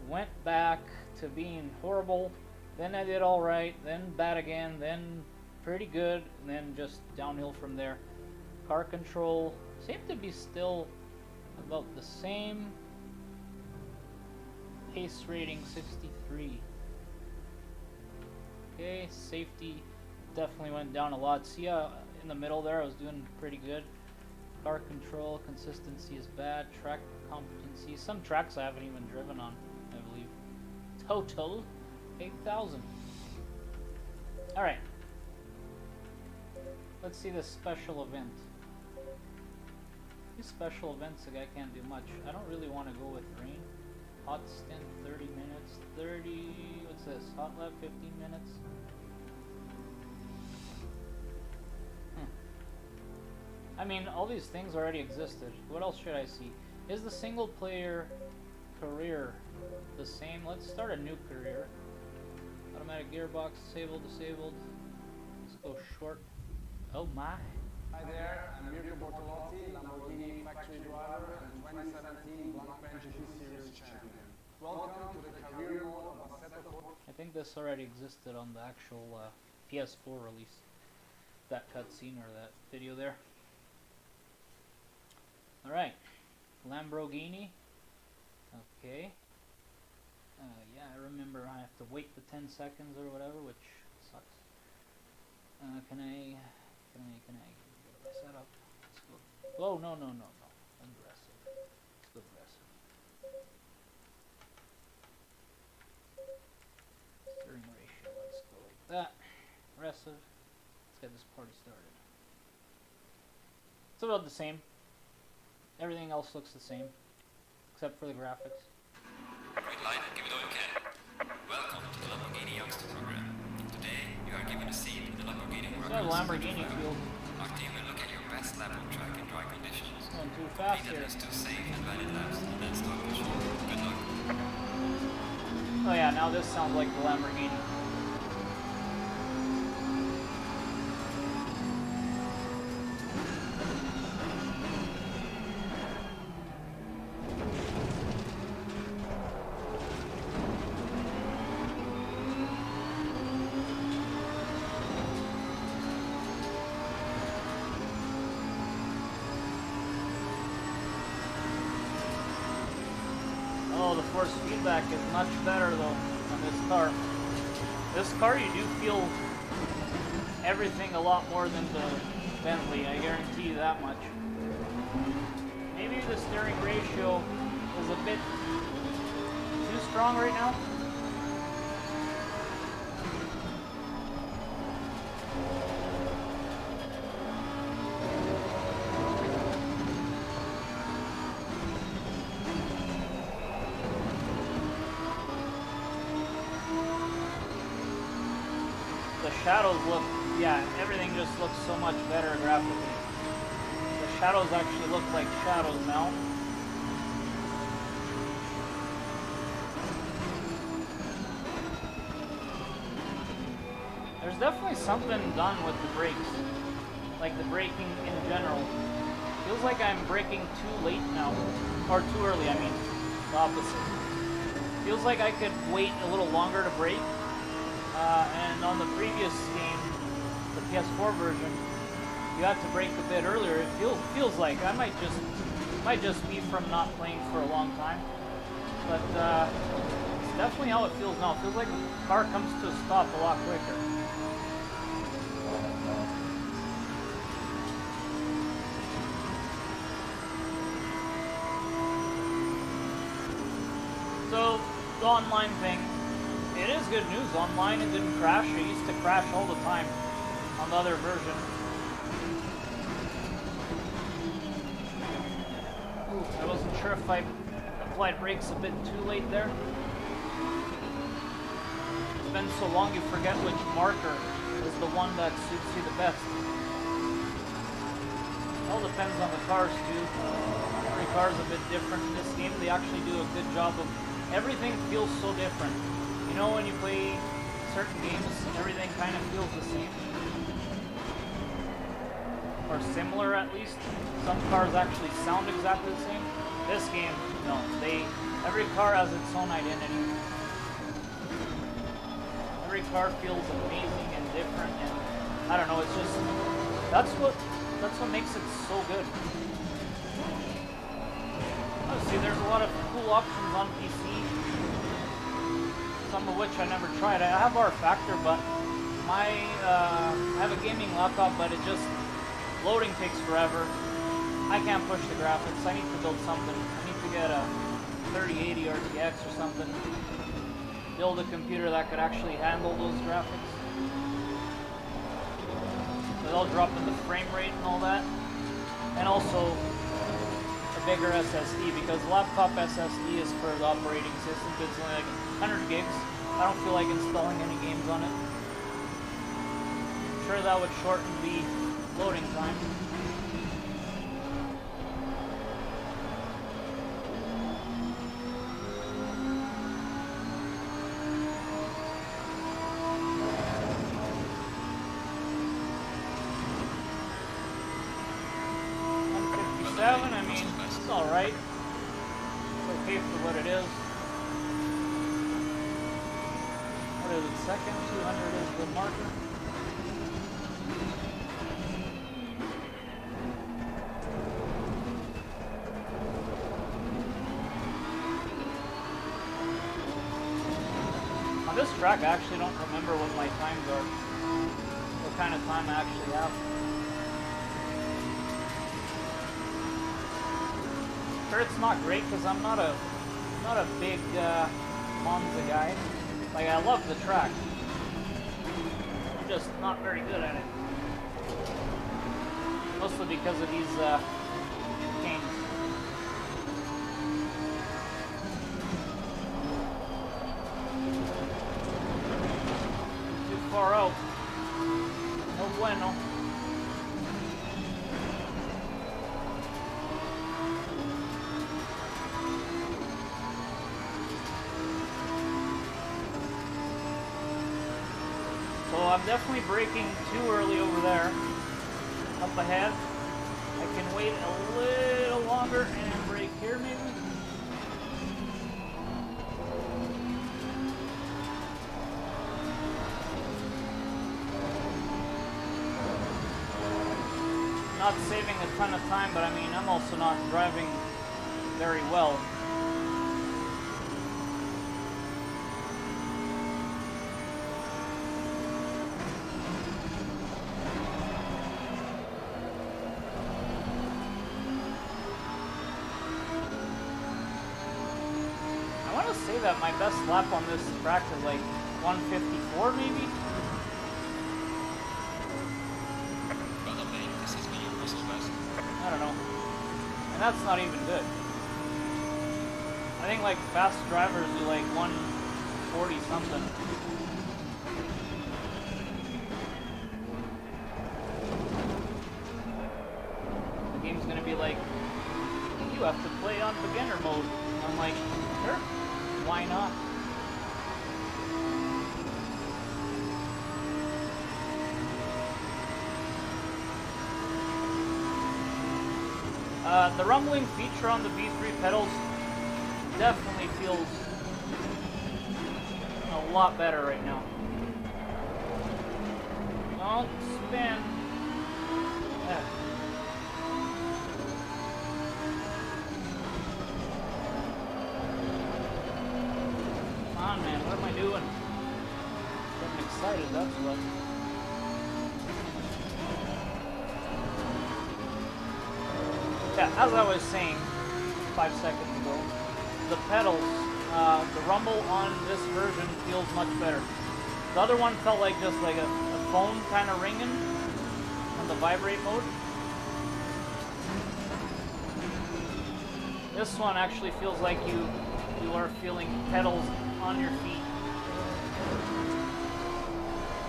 went back to being horrible. Then I did alright, then bad again, then pretty good, and then just downhill from there. Car control seemed to be still about the same. Pace rating 63. Okay, safety definitely went down a lot. See, in the middle there, I was doing pretty good. Car control, consistency is bad. Track competency. Some tracks I haven't even driven on, I believe. Total 8,000. Alright. Let's see this special event. These special events, the guy can't do much. I don't really want to go with rain. Hot stint, 30 minutes. 30... what's this? Hot lap, 15 minutes. I mean, all these things already existed. What else should I see? Is the single player career the same? Let's start a new career. Automatic gearbox, disabled. Let's go short. Oh my. Hi there, I'm Mirko Bortolotti, Lamborghini factory driver and 2017 Blancpain GP Series champion. Welcome to the career mode of Assetto Corsa. I think this already existed on the actual PS4 release. That cutscene or that video there. Alright, Lamborghini. Okay. Yeah, I remember I have to wait the 10 seconds or whatever, which sucks. Can I set up? Let's go. Oh, no. Aggressive. Let's go aggressive. Steering ratio, let's go like that. Aggressive. Let's get this party started. It's about the same. Everything else looks the same, except for the graphics. Great line, give it all you can. Welcome to the Lamborghini Youngster Program. Today, you are given a seat in the Lamborghini It's a Lamborghini field. Our team will look at your best lap on track in dry conditions. Going too fast Complete here. at least 2 safe and valid laps, and then start the show. Good luck. Oh yeah, now this sounds like the Lamborghini. Oh, the force feedback is much better though on this car. This car, you do feel everything a lot more than the Bentley, I guarantee you that much. Maybe the steering ratio is a bit too strong right now. The shadows look, yeah, everything just looks so much better graphically. The shadows actually look like shadows now. There's definitely something done with the brakes, like the braking in general. Feels like I'm braking too late now, or too early, I mean, the opposite. Feels like I could wait a little longer to brake. And on the previous game, the PS4 version, you had to brake a bit earlier. It feels like I might just be from not playing for a long time, but it's definitely how it feels now. It feels like the car comes to a stop a lot quicker. So the online thing. It is good news. Online it didn't crash. It used to crash all the time on the other version. Ooh, I wasn't sure if I applied brakes a bit too late there. It's been so long you forget which marker is the one that suits you the best. It all depends on the cars too. Every car is a bit different in this game. They actually do a good job of everything feels so different. You know, when you play certain games, everything kind of feels the same. Or similar, at least. Some cars actually sound exactly the same. This game, no. Every car has its own identity. Every car feels amazing and different, and I don't know, it's just, that's what makes it so good. lot of cool options on PC, some of which I never tried. I have R Factor, but I have a gaming laptop, but it just loading takes forever. I can't push the graphics. I need to build something. I need to get a 3080 RTX or something. Build a computer that could actually handle those graphics without dropping the frame rate and all that. And also a bigger SSD, because laptop SSD is for the operating system. It's only like 100 gigs. I don't feel like installing any games on it. I'm sure that would shorten the loading time. I mean, it's alright. It's okay for what it is. What is it, second? 200 is the marker. On this track, I actually don't remember what my times are. What kind of time I actually have. It's not great because I'm not a big Monza guy. Like, I love the track. I'm just not very good at it. Mostly because of these chicanes. Too far out. No bueno. So I'm definitely braking too early over there. Up ahead. I can wait a little longer and brake here maybe. Not saving a ton of time, but I mean, I'm also not driving very well. Say that my best lap on this track is like 154 maybe? I don't know. And that's not even good. I think like fast drivers do like 140 something. The game's gonna be like, you have to play on beginner mode. And I'm like, sure. Why not? The rumbling feature on the V3 pedals definitely feels a lot better right now. Don't spin. Yeah. Man, what am I doing? Getting excited, that's what. Yeah, as I was saying 5 seconds ago, the pedals, the rumble on this version feels much better. The other one felt like just like a phone kind of ringing on the vibrate mode. This one actually feels like you are feeling pedals on your feet,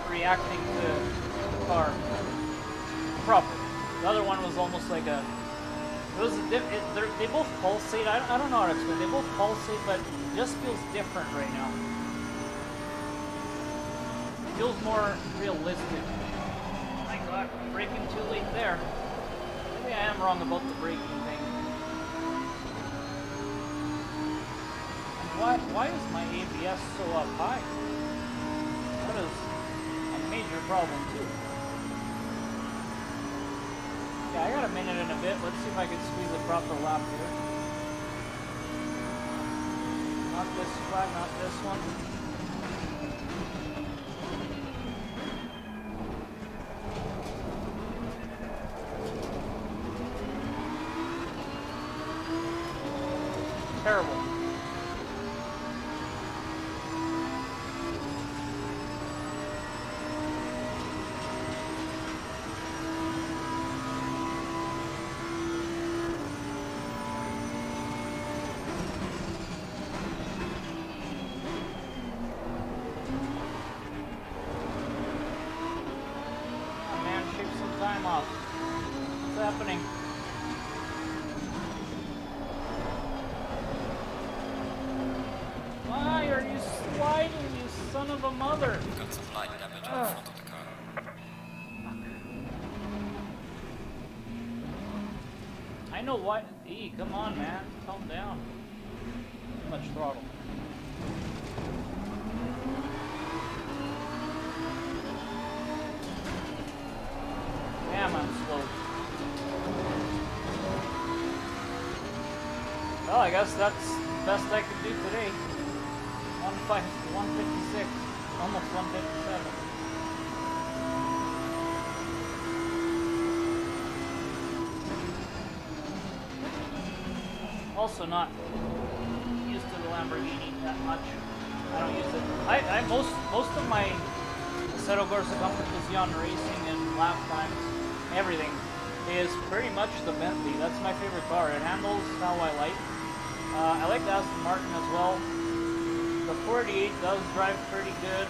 reacting to the car properly. The other one was almost like a, it was a they both pulsate. I don't know how to explain. They both pulsate, but it just feels different right now. It feels more realistic. Oh my God, I'm braking too late there. Maybe I am wrong about the braking thing. Why is my ABS so up high? That is a major problem too. Yeah, I got a minute and a bit. Let's see if I can squeeze a proper lap here. Not this flag, not this one. Terrible. Oh man, shave some time off. What's happening? Why are you sliding, you son of a mother? You've got some light damage on the front of the car. I know why. E, come on, man. Calm down. Too much throttle. Damn, I'm slow. Well, I guess that's the best I can do today. 156, almost 157. Also not used to the Lamborghini that much. I don't use it. Most of my Assetto Corsa Competizione racing and lap times, everything, is pretty much the Bentley. That's my favorite car. It handles how I like. I like the Aston Martin as well. The 48 does drive pretty good.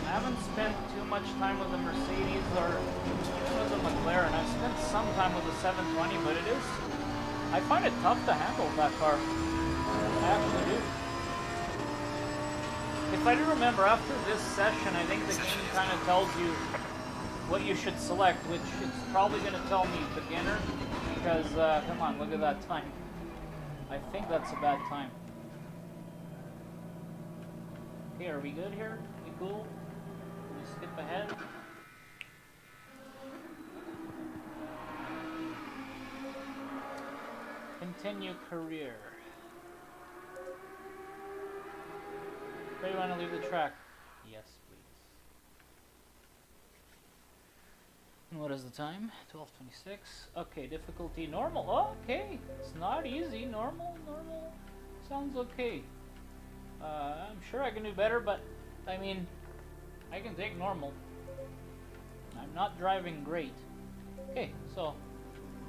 I haven't spent too much time with the Mercedes or even with the McLaren. I've spent some time with the 720, but I find it tough to handle that car. I actually do. If I do remember, after this session, I think the game kind of tells you what you should select, which it's probably going to tell me beginner, because, come on, look at that time. I think that's a bad time. Okay, are we good here? We cool? Can we skip ahead? Continue career. Do you want to leave the track? Yes, please. And what is the time? 12:26. Okay, difficulty normal. Oh, okay, it's not easy. Normal. Sounds okay. I'm sure I can do better, but I mean, I can take normal. I'm not driving great. Okay, so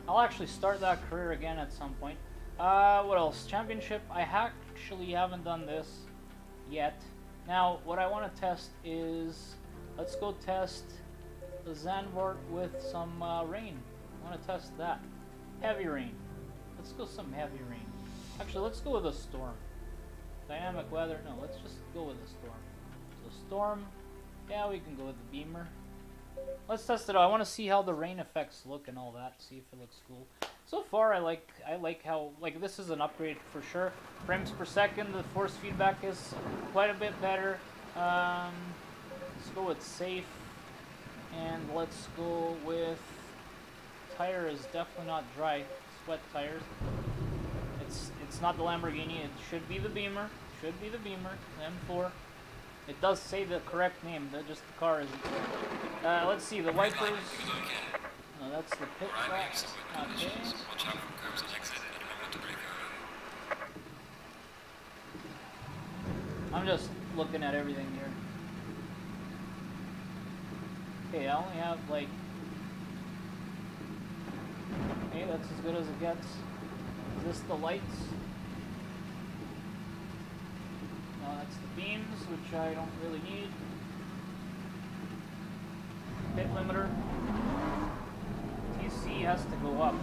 I'll actually start that career again at some point. What else? Championship. I actually haven't done this yet. Now, what I want to test is, let's go test the Zandvoort with some rain. I want to test that. Heavy rain. Let's go some heavy rain. Actually, let's go with a storm. Dynamic weather. No, let's just go with a storm. So storm. Yeah, we can go with the Beamer. Let's test it out. I want to see how the rain effects look and all that. See if it looks cool. So far, I like how, like, this is an upgrade for sure. Frames per second. The force feedback is quite a bit better. Let's go with safe, and let's go with tire is definitely not dry. Sweat tires. It's not the Lamborghini. It should be the Beamer. Should be the Beamer. The M4. It does say the correct name. Just the car isn't. Let's see the wipers. No, that's the pit flaps. Okay. Watch out for curbs and exit and remember to brake early. I'm just looking at everything here. Okay, I only have like. Okay, that's as good as it gets. Is this the lights? No, that's the beams, which I don't really need. Pit limiter. TC has to go up.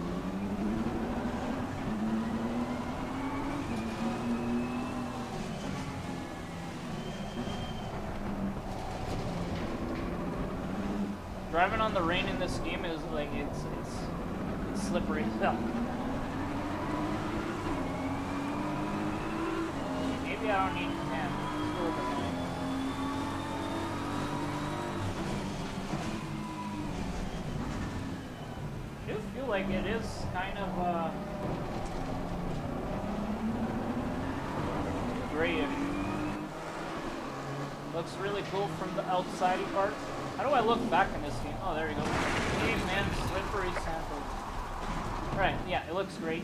Driving on the rain in this game is like it's slippery as hell. Maybe I don't need 10. Let's go with the 9. I do feel like it is kind of grayish. Looks really cool from the outsidey parts. How do I look back in this game? Oh, there you go. Hey man, slippery sandals. Right, yeah, it looks great.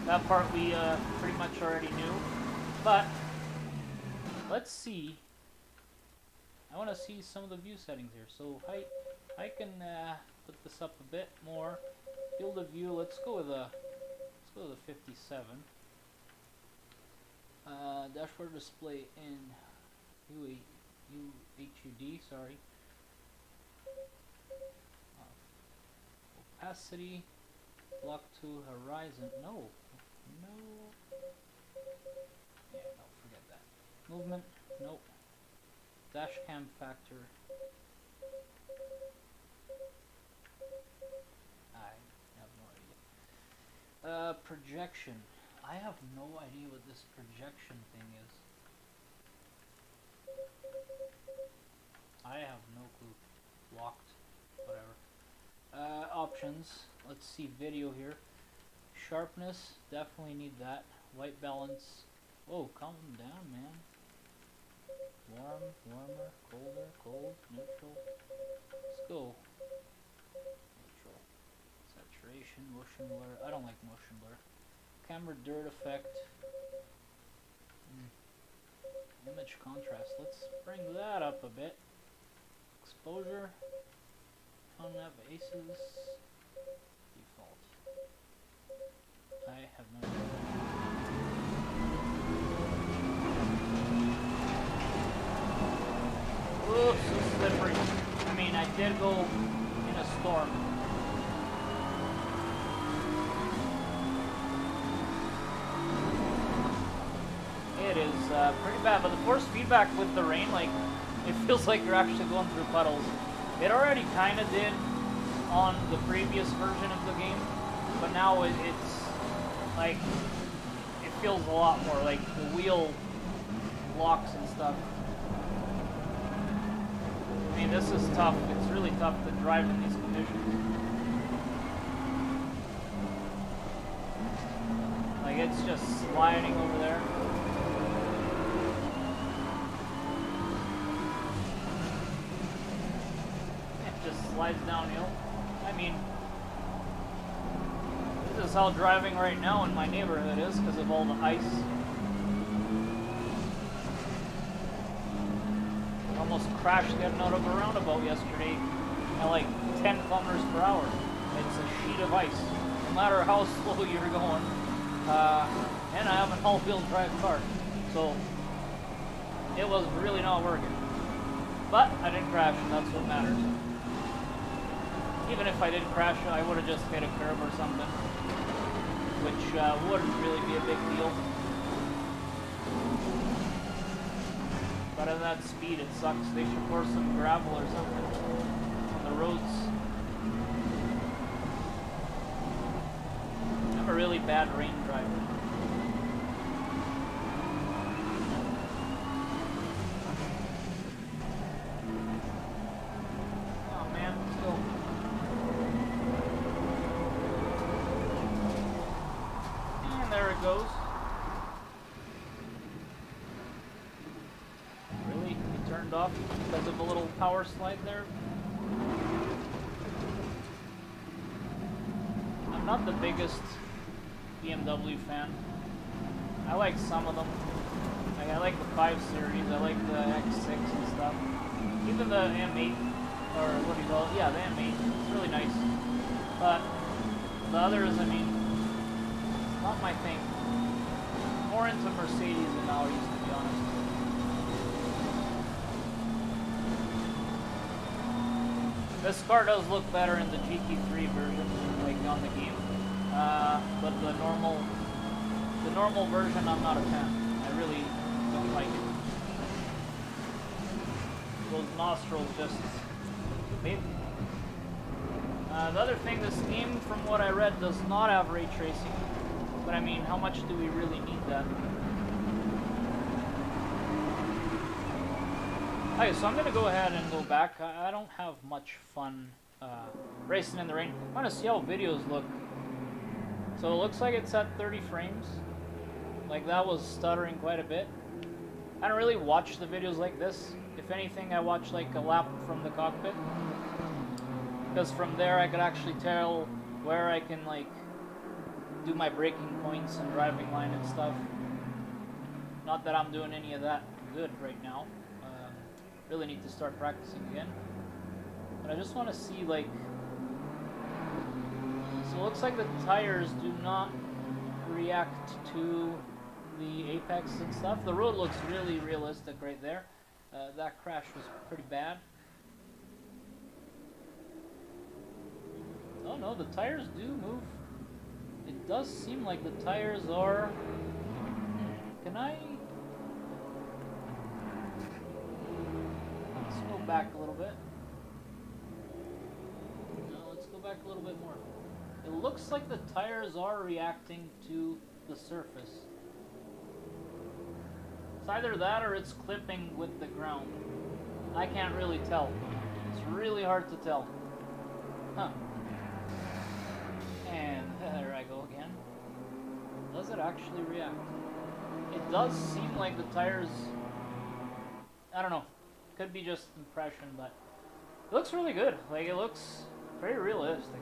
That part we pretty much already knew. But, let's see. I want to see some of the view settings here. So, I can put this up a bit more. Field of view, let's go with a 57. Dashboard display in UHUD, sorry. Opacity, block to horizon. No. Yeah, no, forget that. Movement, nope. Dash cam factor. I have no idea. Projection. I have no idea what this projection thing is. I have no clue. Locked. Whatever. Options. Let's see video here. Sharpness. Definitely need that. White balance. Whoa, calm down, man. Warm, warmer, colder, cold, neutral. Let's go. Neutral. Saturation, motion blur. I don't like motion blur. Camera dirt effect. Image contrast. Let's bring that up a bit. Exposure. Tone nav aces. Default. I have no idea. Oh, so slippery. I mean, I did go in a storm. It is pretty bad, but the force feedback with the rain, like, it feels like you're actually going through puddles. It already kind of did on the previous version of the game, but now it's like, it feels a lot more like the wheel locks and stuff. I mean, this is tough. It's really tough to drive in these conditions. Like, it's just sliding over there. It just slides downhill. I mean, this is how driving right now in my neighborhood is because of all the ice. Almost crashed getting out of a roundabout yesterday at like 10 kilometers per hour. It's a sheet of ice, no matter how slow you're going. And I have an all-wheel drive car, so it was really not working. But I didn't crash, and that's what matters. Even if I did crash, I would have just hit a curb or something, which wouldn't really be a big deal. But at that speed, it sucks. They should pour some gravel or something on the roads. I'm a really bad rain driver. Oh man, let's go. And there it goes. Off because of a little power slide there. I'm not the biggest BMW fan. I like some of them. Like, I like the 5 Series, I like the X6 and stuff. Even the M8, or what do you call it? Yeah, the M8. It's really nice. But the others, I mean, not my thing. More into Mercedes than Audis, to be honest. This car does look better in the GT3 version, like on the game, but the normal version I'm not a fan. I really don't like it. Those nostrils just maybe. The other thing, this game, from what I read, does not have ray tracing, but I mean, how much do we really need that? Okay, so I'm going to go ahead and go back. I don't have much fun racing in the rain. I want to see how videos look. So it looks like it's at 30 frames. Like, that was stuttering quite a bit. I don't really watch the videos like this. If anything, I watch like a lap from the cockpit, because from there I could actually tell where I can like do my braking points and driving line and stuff. Not that I'm doing any of that good right now. Really need to start practicing again. But I just want to see, like, so it looks like the tires do not react to the apex and stuff. The road looks really realistic right there. That crash was pretty bad. Oh no, the tires do move. It does seem like the tires are... Can I... Let's go back a little bit. No, let's go back a little bit more. It looks like the tires are reacting to the surface. It's either that or it's clipping with the ground. I can't really tell. It's really hard to tell. Huh. And there I go again. Does it actually react? It does seem like the tires... I don't know. Could be just impression, but it looks really good. Like, it looks very realistic.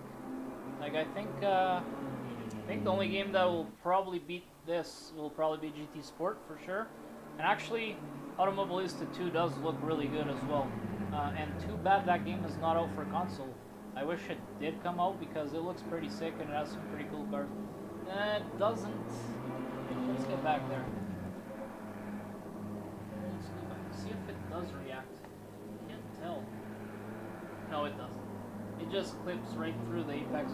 Like, I think the only game that will probably beat this will probably be GT Sport for sure. And actually, Automobilista 2 does look really good as well. And too bad that game is not out for console. I wish it did come out because it looks pretty sick and it has some pretty cool cars. It doesn't. Let's get back there. Let's go back. See if it does react. Can't tell. No, it doesn't. It just clips right through the apex.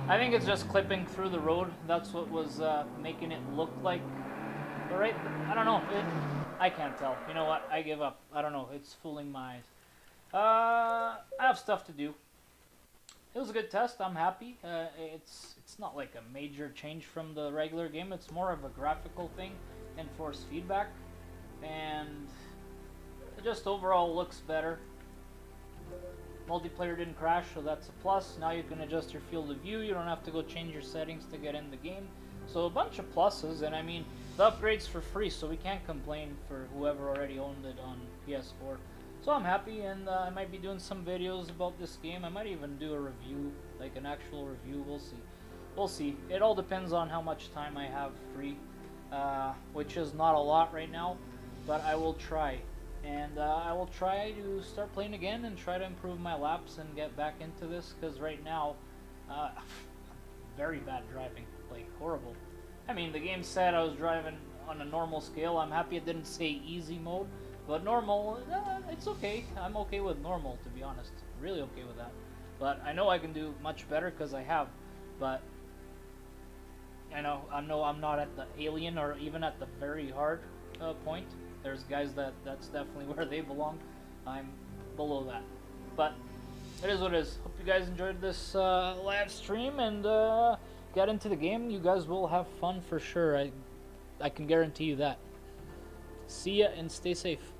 I think it's just clipping through the road. That's what was making it look like. But right, I don't know. I can't tell. You know what? I give up. I don't know. It's fooling my eyes. I have stuff to do. It was a good test. I'm happy. It's not like a major change from the regular game. It's more of a graphical thing and force feedback, and it just overall looks better. Multiplayer didn't crash, so that's a plus. Now you can adjust your field of view. You don't have to go change your settings to get in the game. So a bunch of pluses, and I mean, the upgrade's for free, so we can't complain for whoever already owned it on PS4. So I'm happy, and I might be doing some videos about this game. I might even do a review, like an actual review. We'll see. We'll see. It all depends on how much time I have free, which is not a lot right now, but I will try. And I will try to start playing again and try to improve my laps and get back into this, because right now, very bad driving, like horrible. I mean, the game said I was driving on a normal scale. I'm happy it didn't say easy mode, but normal, it's okay. I'm okay with normal, to be honest. Really okay with that. But I know I can do much better because I have. But I know I'm not at the alien or even at the very hard point. There's guys that's definitely where they belong. I'm below that. But it is what it is. Hope you guys enjoyed this live stream and get into the game. You guys will have fun for sure. I can guarantee you that. See ya and stay safe.